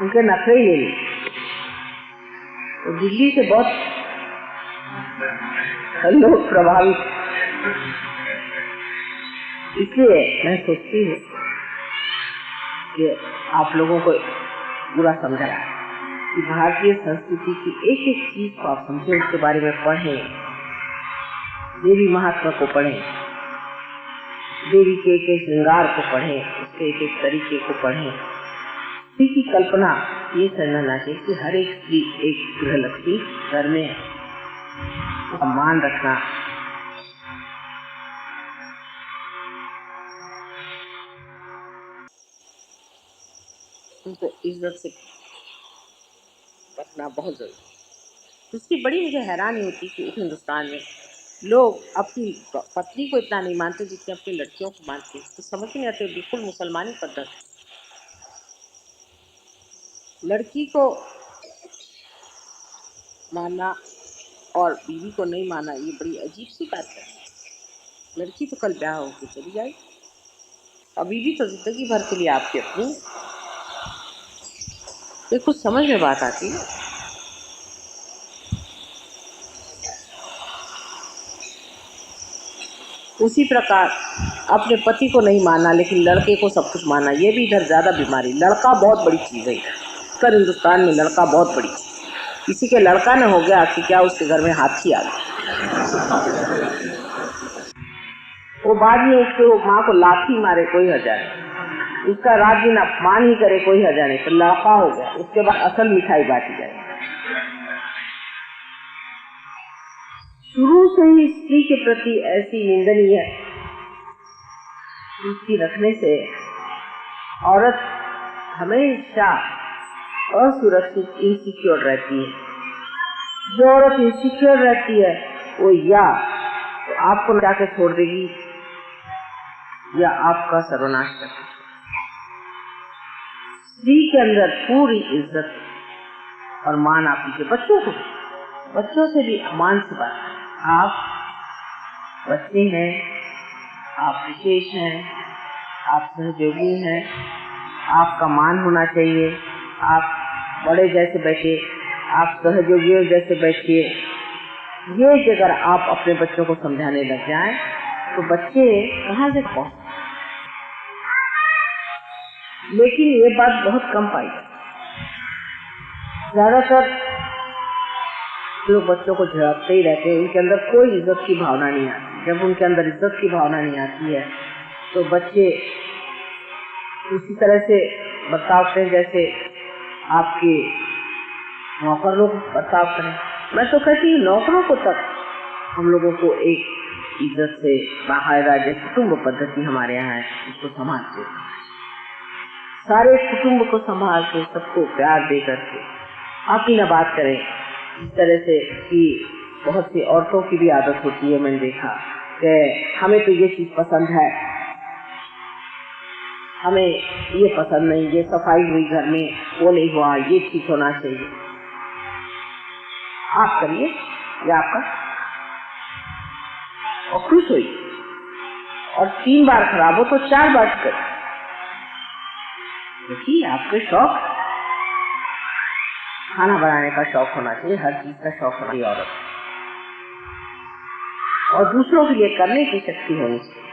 Speaker 1: उनके नखरे ले ली। तो दिल्ली से बहुत लोग प्रभावित। इसलिए मैं सोचती हूँ कि आप लोगों को पूरा समझा कि भारतीय संस्कृति की एक एक चीज को आप समझे, उसके बारे में पढ़ें, देवी महात्मा को पढ़ें, देवी के एक श्रृंगार को पढ़ें, उसके एक एक तरीके को पढ़ें। स्त्री की कल्पना ये समझना चाहिए कि हर एक स्त्री एक गृहलक्ष्मी घर में सम्मान रखना, उनको इज्जत से रखना बहुत जरूरी। उसकी बड़ी मुझे हैरानी होती कि इस हिंदुस्तान में लोग अपनी पत्नी को इतना नहीं मानते जितने अपनी लड़कियों को मानते। तो समझ नहीं आते, बिल्कुल मुसलमानी पद्धति। लड़की को मानना और बीवी को नहीं मानना, ये बड़ी अजीब सी बात है। लड़की तो कल ब्याह होकर चली जाए और बीवी तो जिंदगी भर के लिए आपकी अपनी। ये कुछ समझ में बात आती है। उसी प्रकार अपने पति को नहीं माना लेकिन लड़के को सब कुछ माना, ये भी इधर ज्यादा बीमारी। लड़का बहुत बड़ी चीज है, उत्तर हिंदुस्तान में लड़का बहुत बड़ी चीज। किसी के लड़का न हो गया कि क्या उसके घर में हाथी आ गया। वो बाद में उसके वो माँ को लाठी मारे कोई हर्जा नहीं, उसका राज्य न अपमान ही करे कोई हर्जा नहीं, तो लड़का हो गया। उसके बाद असल मिठाई बांटी जाए। शुरू से ही स्त्री के प्रति ऐसी निंदनीय दृष्टि रखने से औरत हमेशा असुरक्षित, इनसिक्योर रहती है। जो औरत इनसिक्योर रहती है वो या तो आपको जाके छोड़ देगी या आपका सर्वनाश कर देगी। स्त्री के अंदर पूरी इज्जत और मान आप लीजिए। बच्चों से भी मान से बात। आप बच्चे हैं, आप विशेष हैं, आप सहयोगी हैं, आपका मान होना चाहिए। आप बड़े जैसे बैठे, आप सहयोगियों जैसे बैठिए। ये अगर आप अपने बच्चों को समझाने लग जाएं तो बच्चे कहाँ से पहुंचे। लेकिन ये बात बहुत कम पाई जाती। ज्यादातर लोग बच्चों को झड़कते ही रहते हैं, उनके अंदर कोई इज्जत की भावना नहीं आती। जब उनके अंदर इज्जत की भावना नहीं आती है तो बच्चे उसी तरह से बर्ताव करें जैसे आपके नौकर लोग बर्ताव करें। मैं तो कहती हूँ नौकरों को तक हम लोगों को एक इज्जत से बाकायदा जैसे कुटुंब पद्धति हमारे यहाँ है उसको संभालते, सारे कुटुंब को संभाल के सबको प्यार दे करके आप ही न बात करें। इस तरह से कि बहुत सी औरतों की भी आदत होती है, मैंने देखा कि हमें तो ये चीज पसंद है, हमें ये पसंद नहीं, ये सफाई हुई घर में, वो नहीं हुआ, ये ठीक होना चाहिए। आप करिए ये आपका और खुश हुई, और 3 बार खराब हो तो 4 बार करिए। देखिए आपके शौक, खाना बनाने का शौक होना चाहिए, हर चीज का शौक होना चाहिए औरत, और दूसरों के लिए करने की शक्ति होनी चाहिए।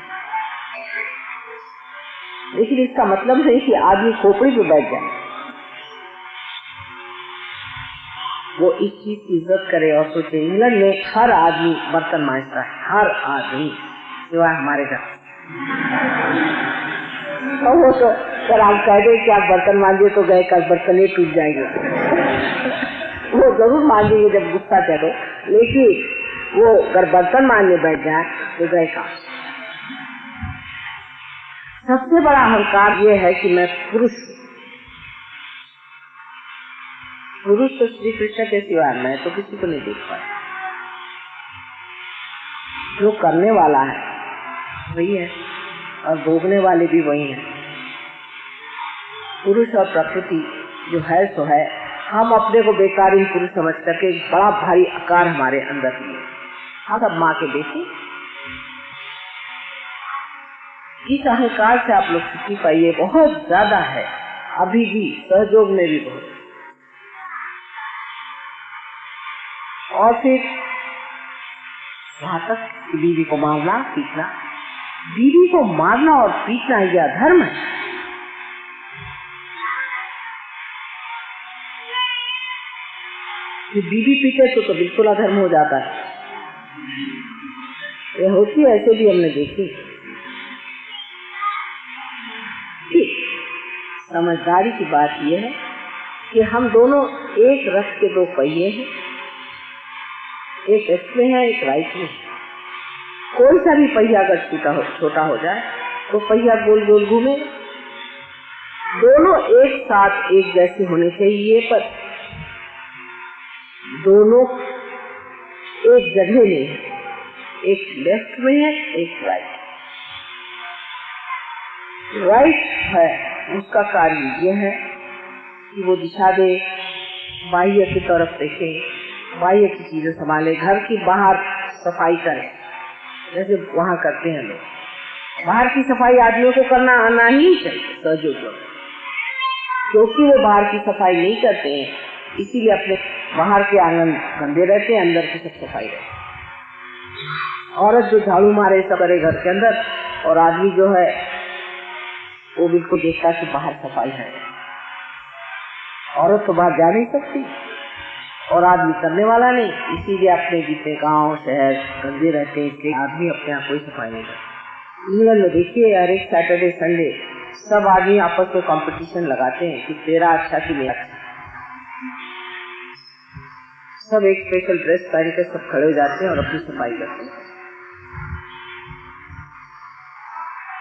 Speaker 1: लेकिन इसका मतलब नहीं कि आदमी खोपड़ी पे बैठ जाए। वो इस चीज की इज्जत करे और सोचे। इंग्लैंड में हर आदमी बर्तन मांजता है, हर आदमी, सिवाय हमारे घर। और वो तो अगर आप कह दे कि आप बर्तन मांझे तो गए कल बर्तन ही टूट जाएंगे। वो जरूर मांझेंगे जब गुस्सा चढ़े, लेकिन वो अगर बर्तन मांझने बैठ जाए तो गए काम। सबसे बड़ा अहंकार ये है कि मैं पुरुष तो श्री कृष्ण के सिवा मैं तो किसी को नहीं देख पाया। जो करने वाला है वही है और भोगने वाले भी वही है। पुरुष और प्रकृति जो है सो है। हम अपने को बेकार इन पुरुष समझ करके बड़ा भारी आकार हमारे अंदर ही है। हम सब माँ के बेटे। इस अहंकार से आप लोग छुट्टी पाइए, बहुत ज्यादा है अभी भी, सहयोग में भी बहुत। और फिर वहां तक कि बीवी को मारना पीटना, बीवी को मारना और पीटना यह अधर्म है। कि बीवी पीटे तो बिल्कुल अधर्म हो जाता है। ये होती है, ऐसे भी हमने देखी। समझदारी की बात यह है कि हम दोनों एक रथ के दो पहिए हैं, एक लेफ्ट में है एक राइट में। कोई सा भी पहिया अगर छोटा हो जाए तो पहिया गोल गोल घूमे। दोनों एक साथ एक जैसे होने चाहिए, पर दोनों एक जगह में है, एक लेफ्ट में है एक राइट। राइट है उसका कार्य यह है कि वो दिशा दे, बाह्य की तरफ देखे, बाह्य की चीजें संभाले, घर की बाहर सफाई करे, जैसे वहां करते हैं लोग। बाहर की सफाई आदमियों को करना आना ही चाहिए सहयोग, क्योंकि वो बाहर की सफाई नहीं करते हैं, इसीलिए अपने बाहर के आंगन गंदे रहते हैं, अंदर की सब सफाई रहती है। औरत जो झाड़ू मारे सब करे घर के अंदर, और आदमी जो है वो बिल्कुल देखता कि बाहर सफाई है। औरत तो बाहर जा नहीं सकती और आदमी करने वाला नहीं, इसीलिए अपने जितने गांव शहर गंदे रहते हैं, इसलिए आदमी अपने आप कोई सफाई नहीं करता। इंग्लैंड में देखिए, हर एक सैटरडे संडे सब आदमी आपस में कंपटीशन लगाते हैं कि तेरा अच्छा कि मेरा अच्छा। सब एक स्पेशल ड्रेस पहन के सब खड़े हो जाते हैं और अपनी सफाई करते हैं।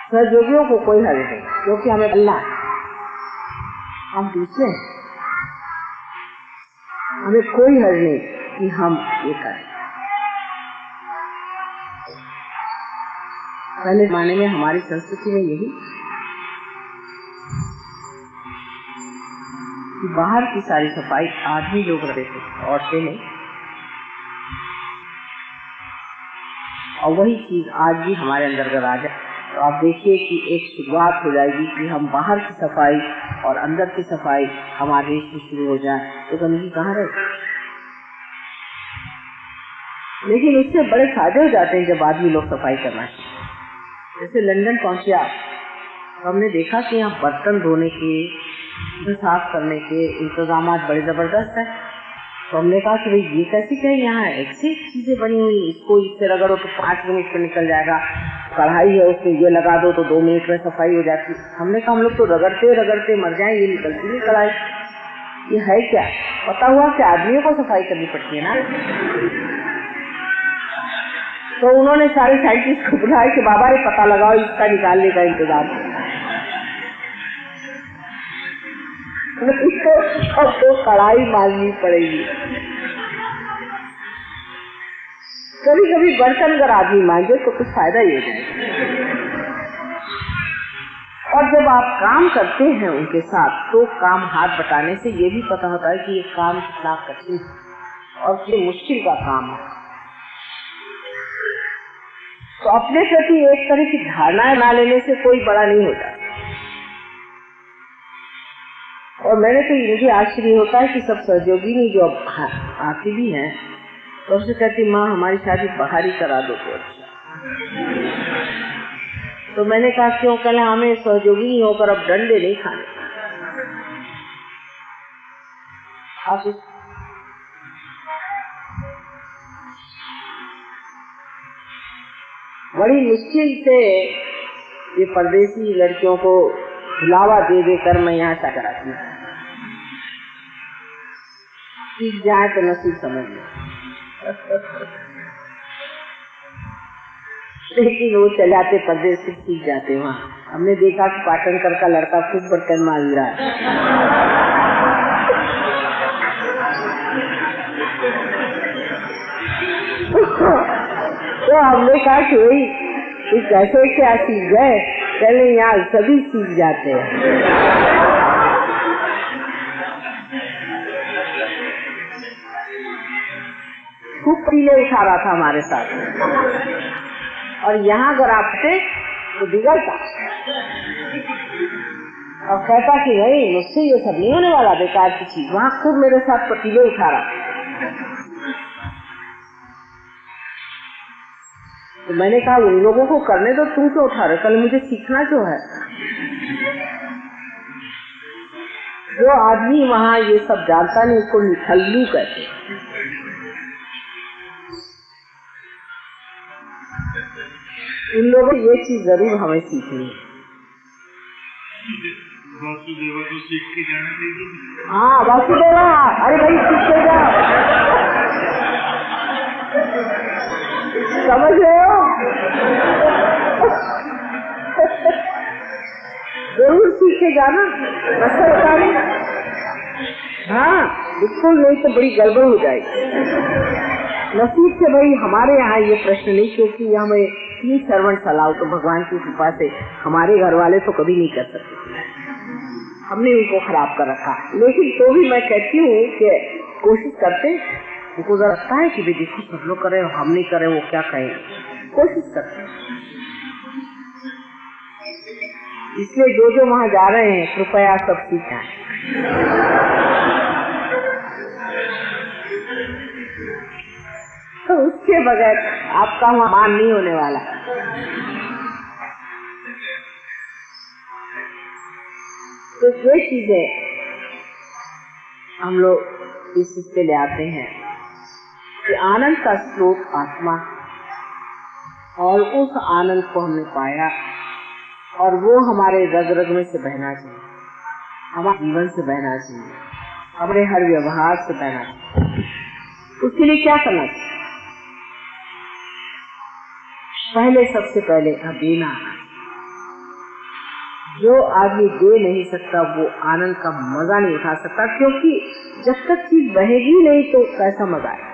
Speaker 1: सहयोगियों को कोई हल नहीं, क्योंकि हमें अल्लाह, हम दूसरे हैं, हमें कोई हल नहीं कि हम ये करें। पहले जमाने में हमारी संस्कृति में यही कि बाहर की सारी सफाई आदमी लोग करते थे, औरतें नहीं। और वही चीज आज भी हमारे अंदर अगर आ जाए तो आप देखिए कि एक शुरुआत हो जाएगी कि हम बाहर की सफाई और अंदर की सफाई हमारे देश में शुरू हो जाए तो गंदगी कहाँ रहे। लेकिन उससे बड़े फायदे हो जाते हैं जब आदमी लोग सफाई करना चाहिए। जैसे लंदन पहुंचे आप, तो हमने देखा कि यहाँ बर्तन धोने के, साफ करने के इंतजाम बड़े जबरदस्त है। तो हमने कहा कि भाई ये कैसी क्या यहाँ ऐसी चीजें बनी हुई, इसको इससे रगड़ो तो 5 मिनट में निकल जाएगा, कढ़ाई है उसमें ये लगा दो तो 2 मिनट में सफाई हो जाती। हमने कहा हम लोग तो रगड़ते रगड़ते मर जाए, ये निकलती नहीं कढ़ाई, ये है क्या? पता हुआ कि आदमियों को सफाई करनी पड़ती है ना। तो उन्होंने सारे साइंटिस्ट को बुलाया कि बाबा ये पता लगाओ, इसका निकालने का इंतजाम। इसको सबको कढ़ाई मारनी पड़ेगी। कभी कभी बर्तन अगर आदमी मांगे तो कुछ फायदा ही हो जाएगा। और जब आप काम करते हैं उनके साथ तो काम हाथ बटाने से ये भी पता होता है कि ये काम कितना कठिन और ये मुश्किल का काम है। तो अपने प्रति एक तरह की धारणाएं ना लेने से कोई बड़ा नहीं होता। और मैंने तो मुझे आश्चर्य होता है कि सब सहयोगी नहीं जो आती भी हैं तो उससे कहती माँ हमारी शादी बाहर ही करा दो तो अच्छा। तो मैंने कहा क्यों? कहले हमें सहयोगी नहीं होकर अब डंडे नहीं खाने। आप बड़ी मुश्किल से ये परदेसी लड़कियों को बुलावा दे देकर मैं यहाँ से कराती हूँ। सीख जाए तो नसीब समझ लो। लेकिन वो चले आते परदेश से, सीख जाते वहाँ। हमने देखा कि पाटनकर का लड़का खूब बर्तन मार रहा है। तो हमने कहा कि वही कैसे क्या सीख गए? पहले यहाँ सभी सीख जाते हैं। खूब पीले उठा रहा था हमारे साथ, और यहाँ अगर आप थे तो बिगड़ता और कहता कि नहीं मुझसे ये सब नहीं होने वाला, बेकार की चीज। वहाँ खूब मेरे साथ पतीले उठा रहा। तो मैंने कहा उन लोगों को करने तो तुम क्यों उठा रहे, कल मुझे सीखना जो है। जो आदमी वहाँ ये सब जानता नहीं उसको निठल्लू कहते हैं। उन लोगों को ये चीज जरूर हमें सीखनी है।
Speaker 2: वासुदेवा तो सीख के जाना चाहिए।
Speaker 1: हाँ वासुदेवा, अरे भाई सीख के जाओ, समझ रहे हो? जरूर सीख के जाना, रास्ता बताने। हाँ बिल्कुल, नहीं तो बड़ी गड़बड़ हो जाएगी। नसीब से भाई हमारे यहाँ ये प्रश्न नहीं, क्योंकि हमें 3 सर्वंट चलाओ तो भगवान की कृपा से हमारे घर वाले तो कभी नहीं कर सकते, हमने उनको खराब कर रखा। लेकिन तो भी मैं कहती हूँ कि कोशिश करते, उनको जरा लगता है कि भी देखो सब लोग करे हम नहीं करे, वो क्या कहें, कोशिश करते। इसलिए जो जो वहाँ जा रहे हैं कृपया सब सीखें। तो उसके बगैर आपका वहाँ मान नहीं होने वाला। तो ये चीजें हम लोग इस से ले आते हैं कि आनंद का स्रोत आत्मा, और उस आनंद को हमने पाया और वो हमारे रग रग में से बहना चाहिए, हमारे जीवन से बहना चाहिए, हमारे हर व्यवहार से बहना चाहिए। उसके लिए क्या करना चाहिए? पहले सबसे पहले देना। जो आदमी दे नहीं सकता वो आनंद का मजा नहीं उठा सकता, क्योंकि जब तक चीज बहेगी नहीं तो कैसा मजा है।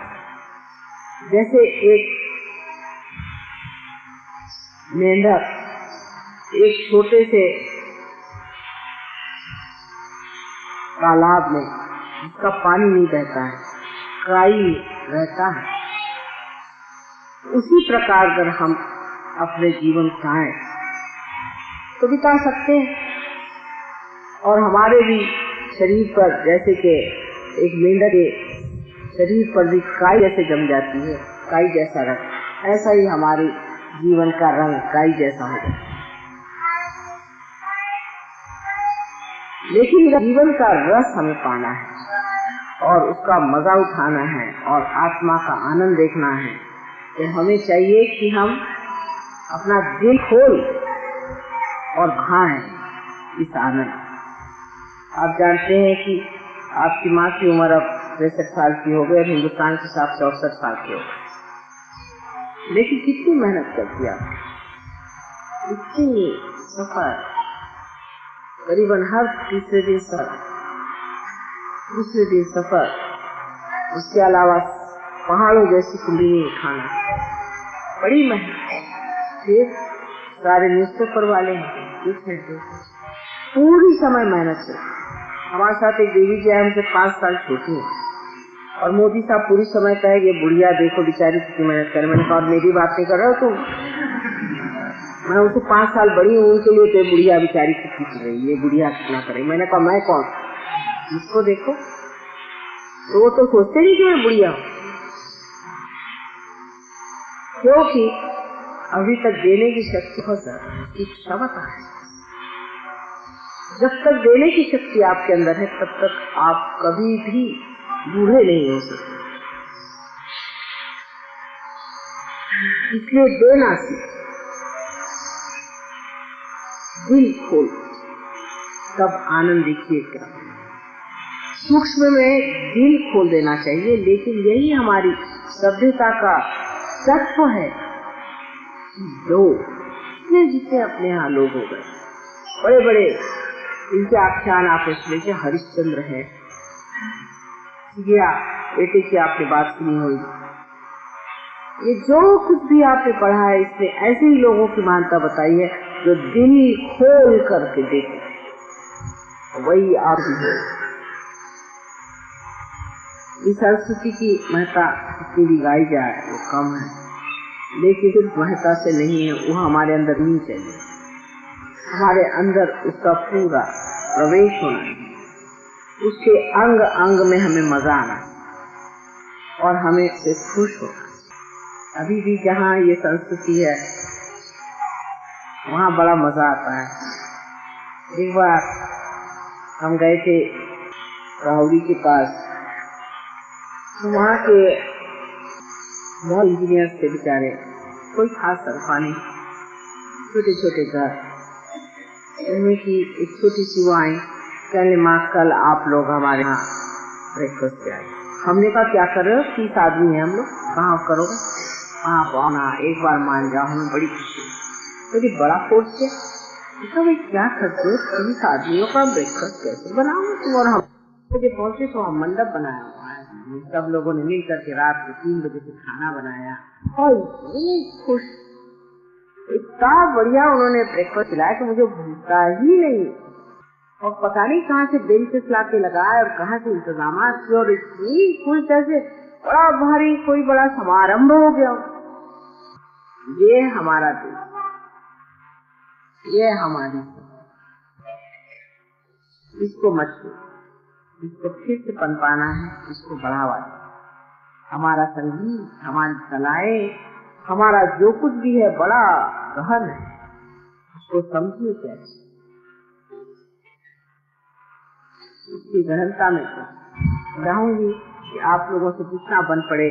Speaker 1: जैसे एक मेंढक एक छोटे से तालाब में जिसका पानी नहीं बहता है, काई रहता है, उसी प्रकार अगर हम अपने जीवन चाहें तो बिता सकते हैं। और हमारे भी शरीर पर जैसे कि एक मेंढक के शरीर पर भी काई जैसे जम जाती है, काई जैसा रंग, ऐसा ही हमारे जीवन का रंग काई जैसा हो जाता है। लेकिन जीवन का रस हमें पाना है और उसका मजा उठाना है और आत्मा का आनंद देखना है, तो हमें चाहिए कि हम अपना दिल खोल और भाएं इस आनंद। आप जानते हैं कि आपकी माँ की उम्र अब 63 साल की हो गई और हिंदुस्तान के हिसाब से 64 साल की हो गई, लेकिन कितनी मेहनत करती है आप, इतनी सफर, करीबन हर तीसरे दिन सफर, दूसरे दिन सफर, उसके अलावा पहाड़ों जैसी कुंडली उठाना, बड़ी मेहनत। फिर सारे न्यूज़पेपर वाले पूरी समय मेहनत से। हमारे साथ एक देवी जी है, हमसे 5 साल छोटी है, और मोदी साहब पूरी समय कहे ये बुढ़िया देखो बेचारी कितनी मेहनत करे। मैंने कहा और मेरी बात नहीं कर रहे हो तुम, मैं उसको 5 साल बड़ी हूँ, उनके लिए तो बुढ़िया बेचारी कितनी कर रही, ये बुढ़िया कितना करे। मैंने कहा मैं कौन, इसको देखो। तो वो तो सोचते नहीं कि मैं बुढ़िया हूँ, क्योंकि अभी तक देने की शक्ति हो सकती, क्षमता है। जब तक देने की शक्ति आपके अंदर है तब तक आप कभी भी बूढ़े नहीं हो सकते। इसलिए देना सीख, दिल खोल, तब आनंद देखिए क्या। सूक्ष्म में दिल खोल देना चाहिए, लेकिन यही हमारी सभ्यता का तत्व है। लोग जितने अपने यहाँ लोग हो गए, बड़े बड़े इनके आख्यान आपने सुने, जैसे हरिश्चंद्र है, या बेटे की आपने बात सुनी होगी, ये जो कुछ भी आपने पढ़ा है इसमें ऐसे ही लोगों की महानता बताई है जो दिल खोल करके देखे, वही आप है। इस संस्कृति की महत्ता जितनी भी गाई जाए वो कम है, लेकिन सिर्फ महत्ता से नहीं है, वो हमारे अंदर नहीं चाहिए। हमारे अंदर उसका पूरा प्रवेश होना है, उसके अंग अंग में हमें मजा आना और हमें से खुश होना। अभी भी जहाँ ये संस्कृति है वहाँ बड़ा मजा आता है। एक बार हम गए थे राहुरी के पास, तो वहाँ के बहुत इंजीनियर थे बेचारे, कोई खास तनख्वाह नहीं, छोटे छोटे घर, उनमें की एक छोटी सी वो आई, कहने माँ कल आप लोग हमारे यहाँ ब्रेकफास्ट पे आए। हमने कहा क्या कर रहे हो, 30 आदमी है हम लोग, कहाँ करोगे, हाँ पाना एक बार मान जाओ, हमें बड़ी खुशी। मेरी बड़ा फोर्स है, भाई क्या करते हो, 30 आदमियों का ब्रेकफास्ट कैसे बनाओ तुम और हम। मुझे पहुंचे तो हम मंडप बनाया हुआ है, सब लोगों ने मिल करके रात को 3 बजे से खाना बनाया और खुश, इतना बढ़िया उन्होंने ब्रेकफास्ट खिलाया कि मुझे भूलता ही नहीं। और पता नहीं कहाँ से बेंचेस ला के लगाए और कहाँ से इंतजाम किए और इतनी खुश जैसे बड़ा भारी कोई बड़ा समारंभ हो गया। ये हमारा देश, ये हमारी, इसको मत छो, इसको फिर से पनपाना है, इसको बढ़ावा दे। हमारा संगीत, हमारी कलाएं, हमारा जो कुछ भी है बड़ा गहन है, उसको समझिए कैसे। उसकी गहनता में चाहूंगी कि आप लोगों से जितना बन पड़े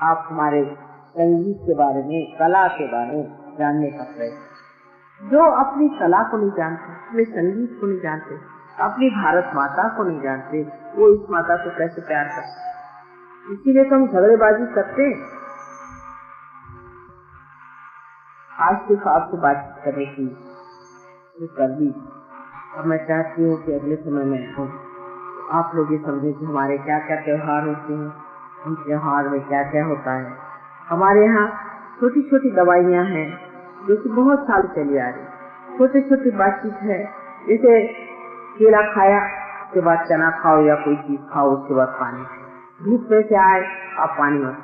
Speaker 1: आप हमारे संगीत के बारे में, कला के बारे में जानने का प्रयत्न। जो अपनी कला को नहीं जानते, अपने संगीत को नहीं जानते, अपनी भारत माता को नहीं जानते, वो इस माता को कैसे प्यार करते। इसीलिए तो हम झगड़ेबाजी करते हैं। आज सिर्फ आपसे बातचीत करने की कर दी, और मैं चाहती हूँ कि अगले समय में आप लोग ये समझे कि हमारे क्या क्या त्योहार होते हैं, उन त्योहार में क्या क्या होता है। हमारे यहाँ छोटी छोटी दवाइयाँ हैं जो कि बहुत साल चली आ रही, छोटी छोटी बातचीत है, जैसे केला खाया उसके बाद चना खाओ या कोई चीज खाओ, उसके बाद पानी, धूप में से आए आप पानी मत।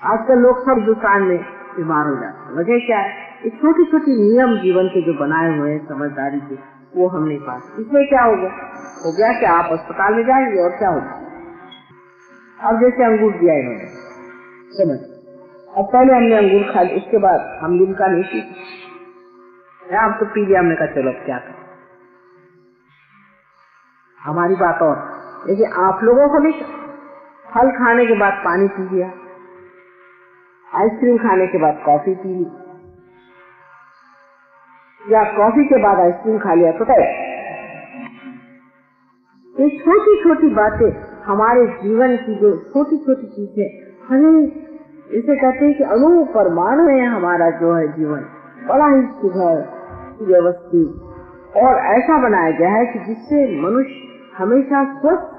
Speaker 1: आजकल लोग सब दुकान में बीमार हो जाते हैं, वजह क्या है, ये छोटी छोटी नियम जीवन के जो बनाए हुए हैं समझदारी के, वो हम नहीं पाते। इसमें क्या हो गया कि आप अस्पताल में जाएंगे और क्या होगा। अब जैसे अंगूर दिया इन्होंने, समझ, अब पहले हमने अंगूर खा लिया, उसके बाद हम लिमका नहीं पी, आप तो पी लिया, हमने कहा चलो क्या कर, हमारी बात और। लेकिन आप लोगों को नहीं, फल खाने के बाद पानी पी लिया, आइसक्रीम खाने के बाद कॉफी पी ली, या कॉफी के बाद आइसक्रीम खा लिया, तो क्या। ये छोटी छोटी बातें हमारे जीवन की, जो छोटी छोटी चीजें हमें, इसे कहते हैं कि अणु परमाणु में हमारा जो है जीवन बड़ा ही सुघड़ व्यवस्थित और ऐसा बनाया गया है कि जिससे मनुष्य हमेशा स्वस्थ,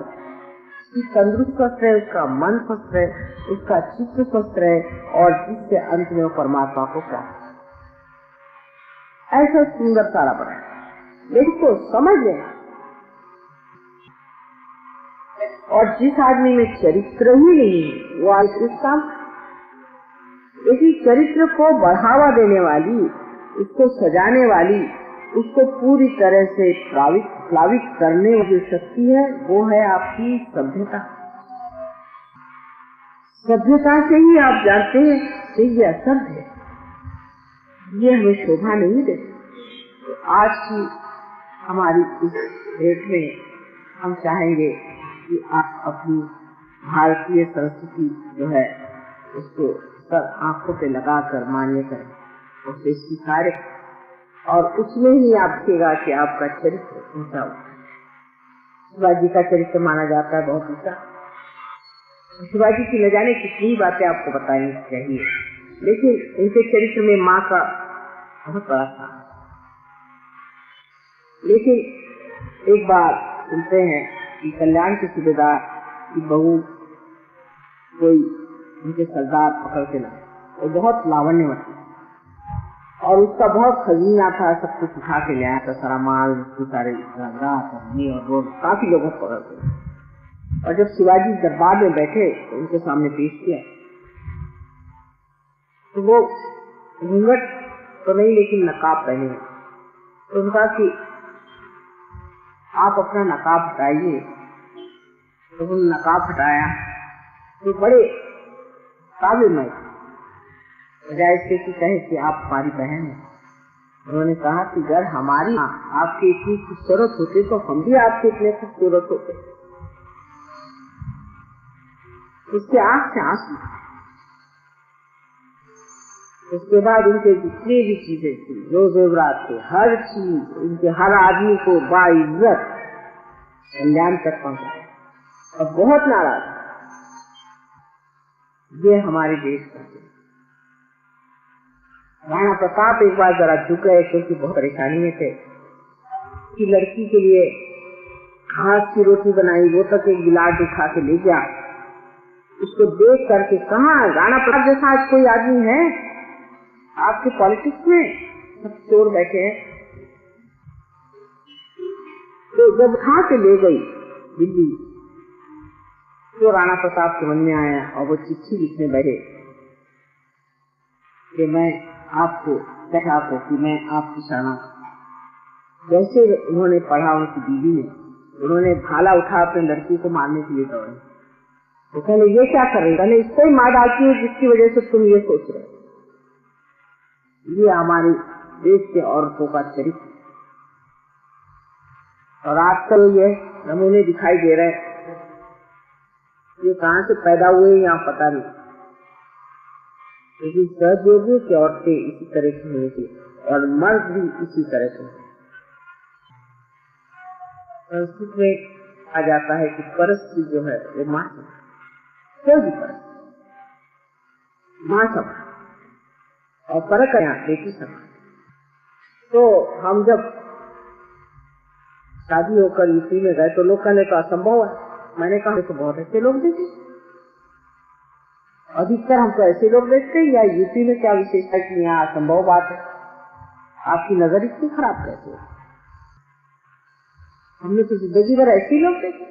Speaker 1: तंदुरुस्त स्वस्थ रहे, उसका मन स्वस्थ रहे, उसका चित्त स्वस्थ रहे, और जिससे अंत में वो परमात्मा को प्राप्त, ऐसा सुंदर सारा बना। लेकिन तो समझ लें, और जिस आदमी में चरित्र ही नहीं वो आज इस काम, लेकिन चरित्र को बढ़ावा देने वाली, उसको सजाने वाली, उसको पूरी तरह से प्लावित करने वाली जो शक्ति है वो है आपकी सभ्यता। सभ्यता से ही आप जानते हैं कि ये असभ्य है, ये हमें शोभा नहीं देती। तो आज की हमारी इस डेट में हम चाहेंगे कि आप अपनी भारतीय संस्कृति जो है उसको सर आंखों पे लगाकर मान्य करें, उसे स्वीकार, और उसमें ही आप देखिएगा कि आपका चरित्र ऊंचा होता है। शिवाजी का चरित्र माना जाता है बहुत ऊंचा। शिवाजी की न जाने कितनी बातें आपको बतानी चाहिए, लेकिन उनके चरित्र में माँ का बहुत बड़ा था। लेकिन एक बार सुनते हैं कि कल्याण के सूबेदार की बहू कोई उनके सरदार पकड़ के लाए, वो बहुत लावण्यवती और उसका बहुत खजीना था, सब कुछ उठा के ले आया था, सारा माल, सारे और काफी लोगों को पकड़ के। और जब शिवाजी दरबार में बैठे तो उनके सामने पेश किया, तो वो घूंघट तो नहीं लेकिन नकाब पहने, तो उनका कि आप अपना नकाब हटाइए। तो उन्होंने नकाब हटाया, तो बड़े काबिल में बजाय इसके कि कहे कि आप हमारी बहन हैं। उन्होंने कहा कि अगर हमारी आपकी इतनी खूबसूरत होती तो हम भी आपके इतने खूबसूरत होते। उसके आंख से आंसू। उसके बाद उनके जितनी भी चीजें थी, जो जेवरात थे, हर चीज उनके हर आदमी को बाइज्जत कल्याण तक पहुंचाया और बहुत नाराज। ये हमारे देश का राणा प्रताप एक बार जरा झुक गए क्योंकि बहुत परेशानी में थे कि लड़की के लिए घास की रोटी बनाई, वो तक एक गिलास उठा के ले गया। उसको देख करके कहा, राणा प्रताप जैसा आज कोई आदमी है आपके पॉलिटिक्स में? सब चोर बैठे हैं। तो जब उठा के ले गई दिल्ली तो राणा प्रताप के मन में आया और वो चिट्ठी लिखने बैठे कि मैं आपको कहा कि मैं आपकी शरणा। जैसे उन्होंने पढ़ा उनकी बीवी ने, उन्होंने भाला उठा अपने लड़की को मारने के लिए दौड़े। तो कहले ये क्या कर रही? कहले इसको ही मार डालती हूँ जिसकी वजह से तुम ये सोच रहे। ये हमारे देश के औरतों का चरित्र और आजकल ये नमूने दिखाई दे रहे हैं। ये कहाँ से पैदा हुए यहाँ पता नहीं, लेकिन सहयोगी की औरतें इसी तरह की होती और मर्द भी इसी तरह के। संस्कृत में आ जाता है कि परस्त्री जो है वो माँ कोई भी परस्त्री माँ सब और परक यहाँ बेटी सब। तो हम जब शादी होकर यूपी में गए तो लोग कहने का असंभव है। मैंने कहा तो बहुत ऐसे लोग देखे, अधिकतर हम तो ऐसे लोग देखते हैं। या यूपी में क्या विशेषता है कि यहाँ असंभव बात है? आपकी नजर इतनी खराब कैसे? हमने तो जिंदगी भर ऐसे लोग देखे।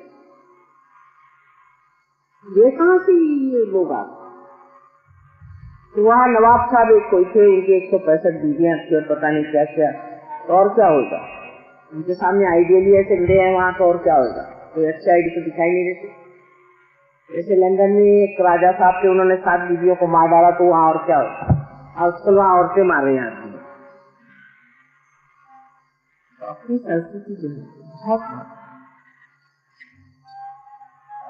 Speaker 1: ये कहाँ से ये लोग आ? तो वहाँ नवाब साहब एक कोई थे, उनके 165 बीवियां थी और पता नहीं क्या क्या। और क्या होगा? उनके सामने आइडियली ऐसे खड़े हैं वहाँ, तो और क्या होगा? कोई अच्छी आइडिया तो दिखाई नहीं देती। जैसे लंदन में एक राजा साहब थे, उन्होंने 7 बीवियों को मार डाला, तो वहाँ और क्या होगा? आजकल वहाँ औरतें मार रही हैं। अपनी संस्कृति जो है बहुत,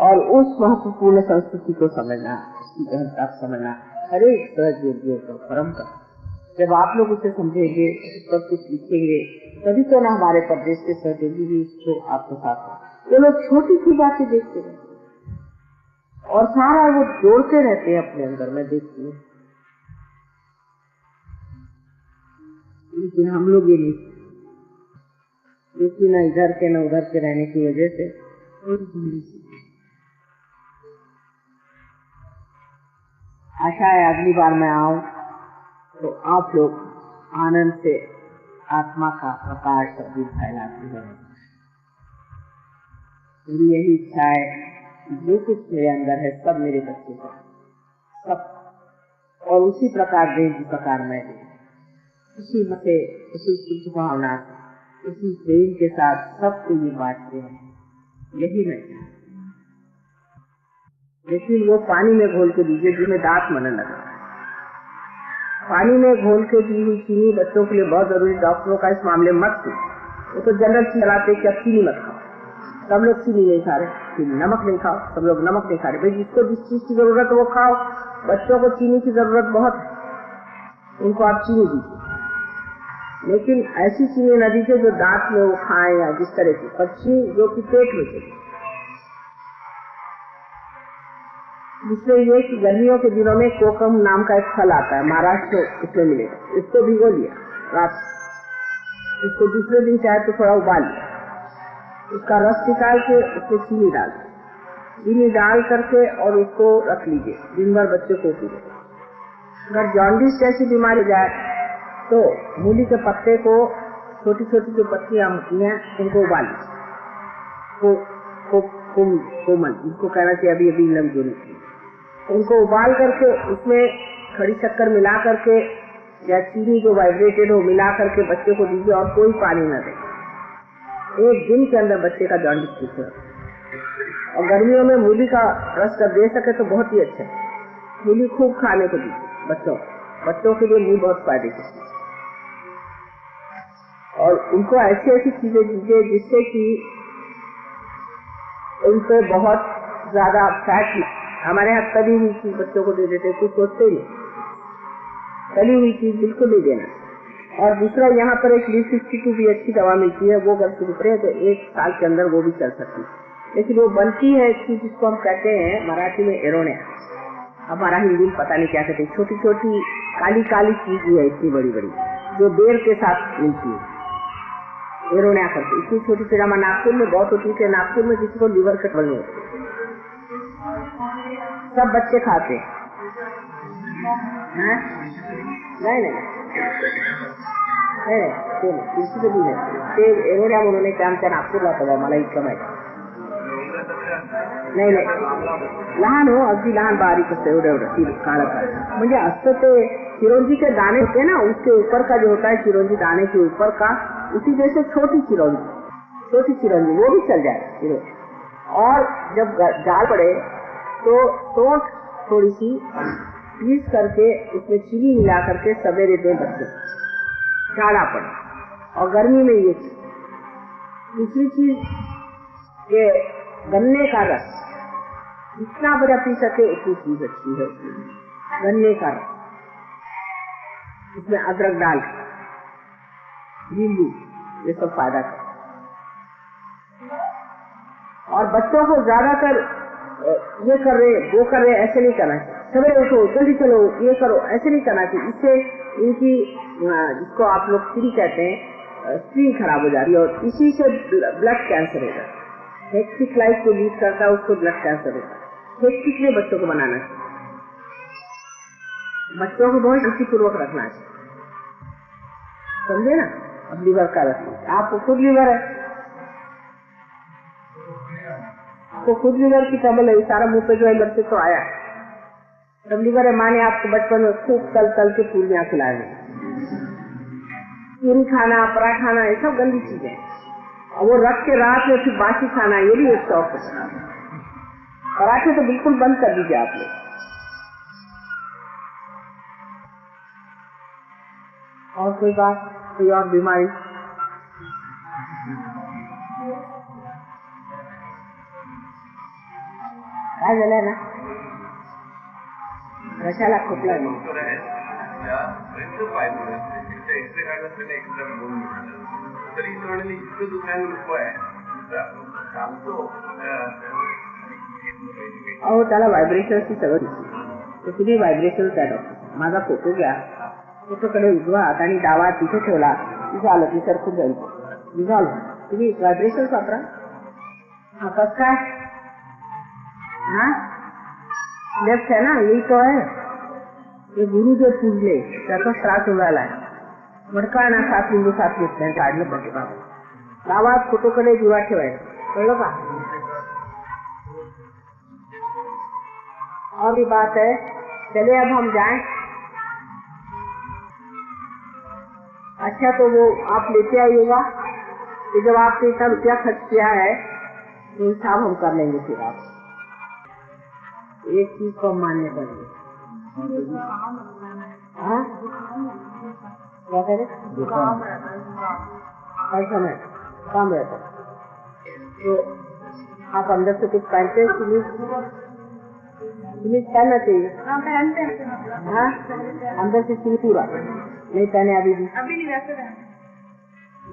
Speaker 1: और उस महत्वपूर्ण संस्कृति को समझना, उसकी गहनता समझना हर एक सहयोगियों का परम का। जब आप लोग उसे समझेंगे, सब कुछ लिखेंगे, तभी तो ना हमारे प्रदेश के सहयोगी भी इसको आपके साथ हैं। वो लोग छोटी सी बातें देखते रहते और सारा वो जोड़ते रहते हैं अपने अंदर, मैं देखती हूँ। लेकिन हम लोग ये नहीं, क्योंकि न इधर के न उधर के रहने की वजह से आशा है अगली बार मैं आऊं तो आप लोग आनंद से आत्मा का प्रकाश शब्द फैलाते हैं। मेरी यही इच्छा है कि जो कुछ मेरे अंदर है सब मेरे बच्चे का सब, और उसी प्रकार दे जिस प्रकार मैं दे, उसी से, उसी शुद्ध भावना, उसी प्रेम के साथ सबको ये बांटते हैं। यही मैं चाहता। लेकिन वो पानी में घोल के दीजिए जिसमें दांत मरने लगा। पानी में घोल के दी हुई चीनी बच्चों के लिए बहुत जरूरी। डॉक्टरों का इस मामले में मत सुनो। वो तो जनरल चलाते कि अब चीनी मत खाओ। सब लोग चीनी नहीं खा रहे, नमक नहीं खाओ, सब लोग नमक नहीं खा रहे। भाई जिसको जिस चीज की जरूरत है वो खाओ। बच्चों को चीनी की जरूरत बहुत है, उनको आप चीनी दीजिए, लेकिन ऐसी चीनी न दीजिए जो दांत में वो खाएं या जिस तरह की, पक्षी जो कि पेट में चले। दूसरे ये कि गर्मियों के दिनों में कोकम नाम का एक फल आता है, महाराष्ट्र इसमें मिलेगा। इसको भिगो लिया रात, इसको दूसरे दिन चाहे तो थोड़ा उबाल लिया, उसका रस निकाल के उसमें चीनी डाल करके और उसको रख लीजिए। दिन भर बच्चे को पीजिए। अगर जॉन्डिस जैसी बीमारी जाए तो मूली के पत्ते को, छोटी छोटी जो पत्तियां होती हैं उनको उबाल लीजिए। कोमल जिसको कहना चाहिए अभी अभी नमकीन, उनको उबाल करके उसमें खड़ी शक्कर मिला करके या चीनी जो वाइब्रेटेड हो मिला करके बच्चे को दीजिए और कोई पानी न दे। 1 दिन के अंदर बच्चे का जॉन्डिस ठीक है। और गर्मियों में मूली का रस कर दे सके तो बहुत ही अच्छा है। मूली खूब खाने को दीजिए बच्चों, बच्चों के लिए नींद बहुत फायदे की चीज, और उनको ऐसी ऐसी चीजें दीजिए जिससे कि उन पे बहुत ज्यादा फैट नहीं। हमारे यहाँ तली हुई चीज बच्चों को दे देते, कुछ सोचते नहीं, तली हुई चीज बिल्कुल नहीं देना। और दूसरा, यहाँ पर एक लीफ-62 भी अच्छी दवा मिलती है, वो अगर शुरू करें तो 1 साल के अंदर वो भी चल सकती है। लेकिन वो बनती है एक चीज जिसको हम कहते हैं मराठी में एरोनिया, हमारा हिंदी में पता नहीं क्या कहते हैं, छोटी छोटी काली काली चीज है इतनी बड़ी बड़ी, जो बेर के साथ मिलती है, एरोनिया करते। इतनी छोटी चीज हमारे नागपुर में बहुत होती है। नागपुर में किसी को लीवर के ट्रबल नहीं होते, सब बच्चे खाते हैं। किसी को भी नाही, एरोनिया म्हणून एक आमच्या नागपूरला होता, मला इतकं माहिती नाही। लहान हो, अगदी लहान बारीक असतं, एवढं काळं काळं, म्हणजे असतं ते चिरौंजी के दाने होते ना, उसके ऊपर का जो होता है चिरौंजी दाने के ऊपर का, उसी जैसे छोटी चिरौंजी वो भी चल जाए। और जब जाल पड़े तो सोंठ थोड़ी सी पीस करके उसमें चीनी मिला करके सवेरे दें बच्चे, काढ़ा पड़े, और गर्मी में ये चीज। दूसरी चीज ये गन्ने का रस, जितना बड़ा पी सके उतनी चीज अच्छी है। गन्ने का रस, इसमें अदरक डाल, नींबू, ये सब फायदा कर। और बच्चों को ज्यादातर ये कर रहे वो कर रहे ऐसे नहीं करना चाहिए, सवेरे उठो जल्दी चलो ये करो, ऐसे नहीं करना चाहिए। इससे इनकी जिसको आप लोग स्त्री कहते हैं, स्क्रीन खराब हो जाती है, और इसी से ब्लड कैंसर होता है। हेक्टिक लाइफ को लीड करता है, उसको ब्लड कैंसर होता है। हेक्टिक में बच्चों को बनाना चाहिए, बच्चों को बहुत शांतिपूर्वक रखना चाहिए, समझे ना। अब लीवर का रखना, आपको खुद लीवर है, आपको खुद लीवर की ट्रबल है, सारा मुंह पे जो है बच्चे तो आया, तब लीवर है। माने आपको बचपन में खूब तल के पूरियां खिलाए, पूरी खाना, पराठा खाना, ये सब गंदी चीजें, और वो रख के रात में फिर बासी खाना, ये भी एक शौक है। पराठे तो बिल्कुल बंद कर दीजिए आप लोग। और कोई बात, कोई और बीमारी? काय झालंय ना, कशाला खोकला नाही? अहो त्याला व्हायब्रेशनची सवय होती, किती व्हायब्रेशन त्या डॉक्टर. माझा फोटो घ्या, फोटोकडे उजवा हात आणि डावा हात तिथे ठेवला, झालं की सरकून जाईल, झालं. तुम्ही व्हायब्रेशन वापरा. हा कस काय? हाँ लेफ्ट है ना, यही तो है. ये गुरु जो पूजले त्याचा त्रास उडाला आहे. मडकाळना 7 लिंबू 7 घेतले काढलं पाहिजे बाबा. गावात फोटोकडे दिवा ठेवायचा, कळलं का? और भी बात है, चलिए अब हम जाएं. अच्छा तो वो आप लेते आइएगा, तो जब आपने इतना रुपया खर्च किया है तो हिसाब हम कर लेंगे. फिर आप एक चीज को मान्य करेंगे. हाँ क्या करें? ऐसा नहीं, काम रहता तो आप अंदर से कुछ पहनते हैं, सिमित पहनना चाहिए. हाँ अंदर से सिमित पूरा नहीं पहने अभी भी नहीं वैसे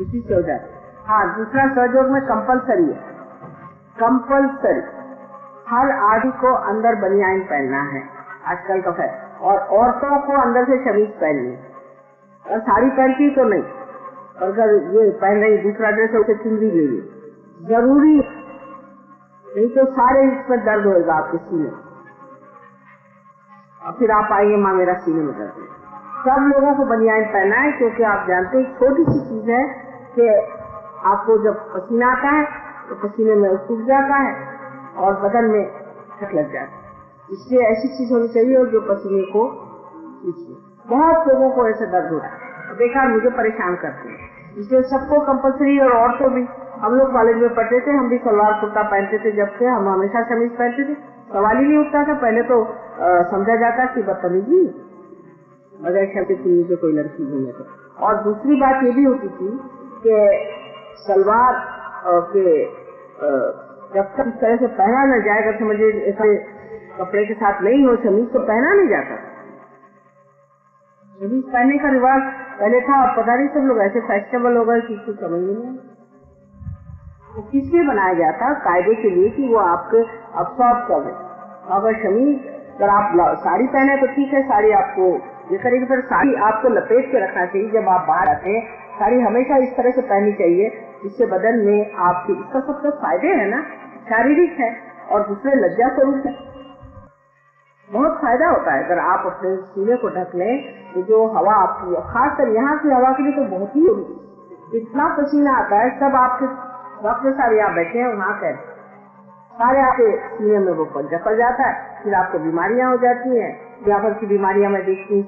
Speaker 1: इसी से हो जाए. हाँ दूसरा सहयोग में कंपलसरी है, कंपलसरी हर आदमी को अंदर बनियान पहनना है आजकल का है, और औरतों को अंदर से शमीज पहननी है. और साड़ी पहनती तो नहीं, और अगर ये पहन रही दूसरा ड्रेस है उसे चुनरी ले ली, जरूरी नहीं तो सारे इसमें दर्द होगा आपके सीने, और फिर आप आएंगे माँ मेरा सीने में दर्द है. सब लोगों को बनियान पहनना है, क्योंकि आप जानते हैं छोटी सी चीज है कि आपको जब पसीना आता है तो पसीने में सूख जाता है और बदन में ठक लग जाता है. इसलिए ऐसी चीज होनी चाहिए जो पसीने को खींचे. बहुत लोगों को ऐसे दर्द होता है, बेकार मुझे परेशान करते हैं. इसलिए सबको कंपलसरी, और औरतों भी. हम लोग कॉलेज में पढ़ते थे, हम भी सलवार कुर्ता पहनते थे, जब से हम हमेशा शमीज पहनते थे, सवाल ही नहीं उठता था. पहले तो समझा जाता कि बदतमीजी, बगैर शर्त सीने के कोई लड़की घूमे तो। और दूसरी बात ये भी होती थी कि सलवार के जब तक इस तरह से पहना न जाएगा, समझिए ऐसे कपड़े के साथ नहीं हो, शमीज तो पहना नहीं जाता। शमीज पहनने का रिवाज पहले था, अब पता नहीं सब लोग ऐसे फैशनेबल हो गए कि कुछ समझ नहीं। तो किस लिए बनाया जाता? कायदे के लिए कि वो आपके अब्सॉर्ब कर दे। अगर शमीज, अगर आप साड़ी पहने तो ठीक है, साड़ी आपको ये करेगी, फिर साड़ी आपको लपेट के रखना चाहिए। जब आप बाहर आते हैं साड़ी हमेशा इस तरह से पहननी चाहिए जिससे बदन में आपके, इसका सबसे फायदे है ना, शारीरिक है और दूसरे लज्जा स्वरूप है, बहुत फायदा होता है। अगर आप अपने सीने को ढक लें तो जो हवा आपकी, खासकर यहाँ की हवा के लिए तो बहुत ही, इतना पसीना आता है, सब आपके वक्त सारे आप बैठे हैं वहाँ कर सारे आपके सीने में वो जकड़ जाता है, फिर आपको बीमारियां हो जाती हैं। यहाँ पर की बीमारियां मैं देखती हूँ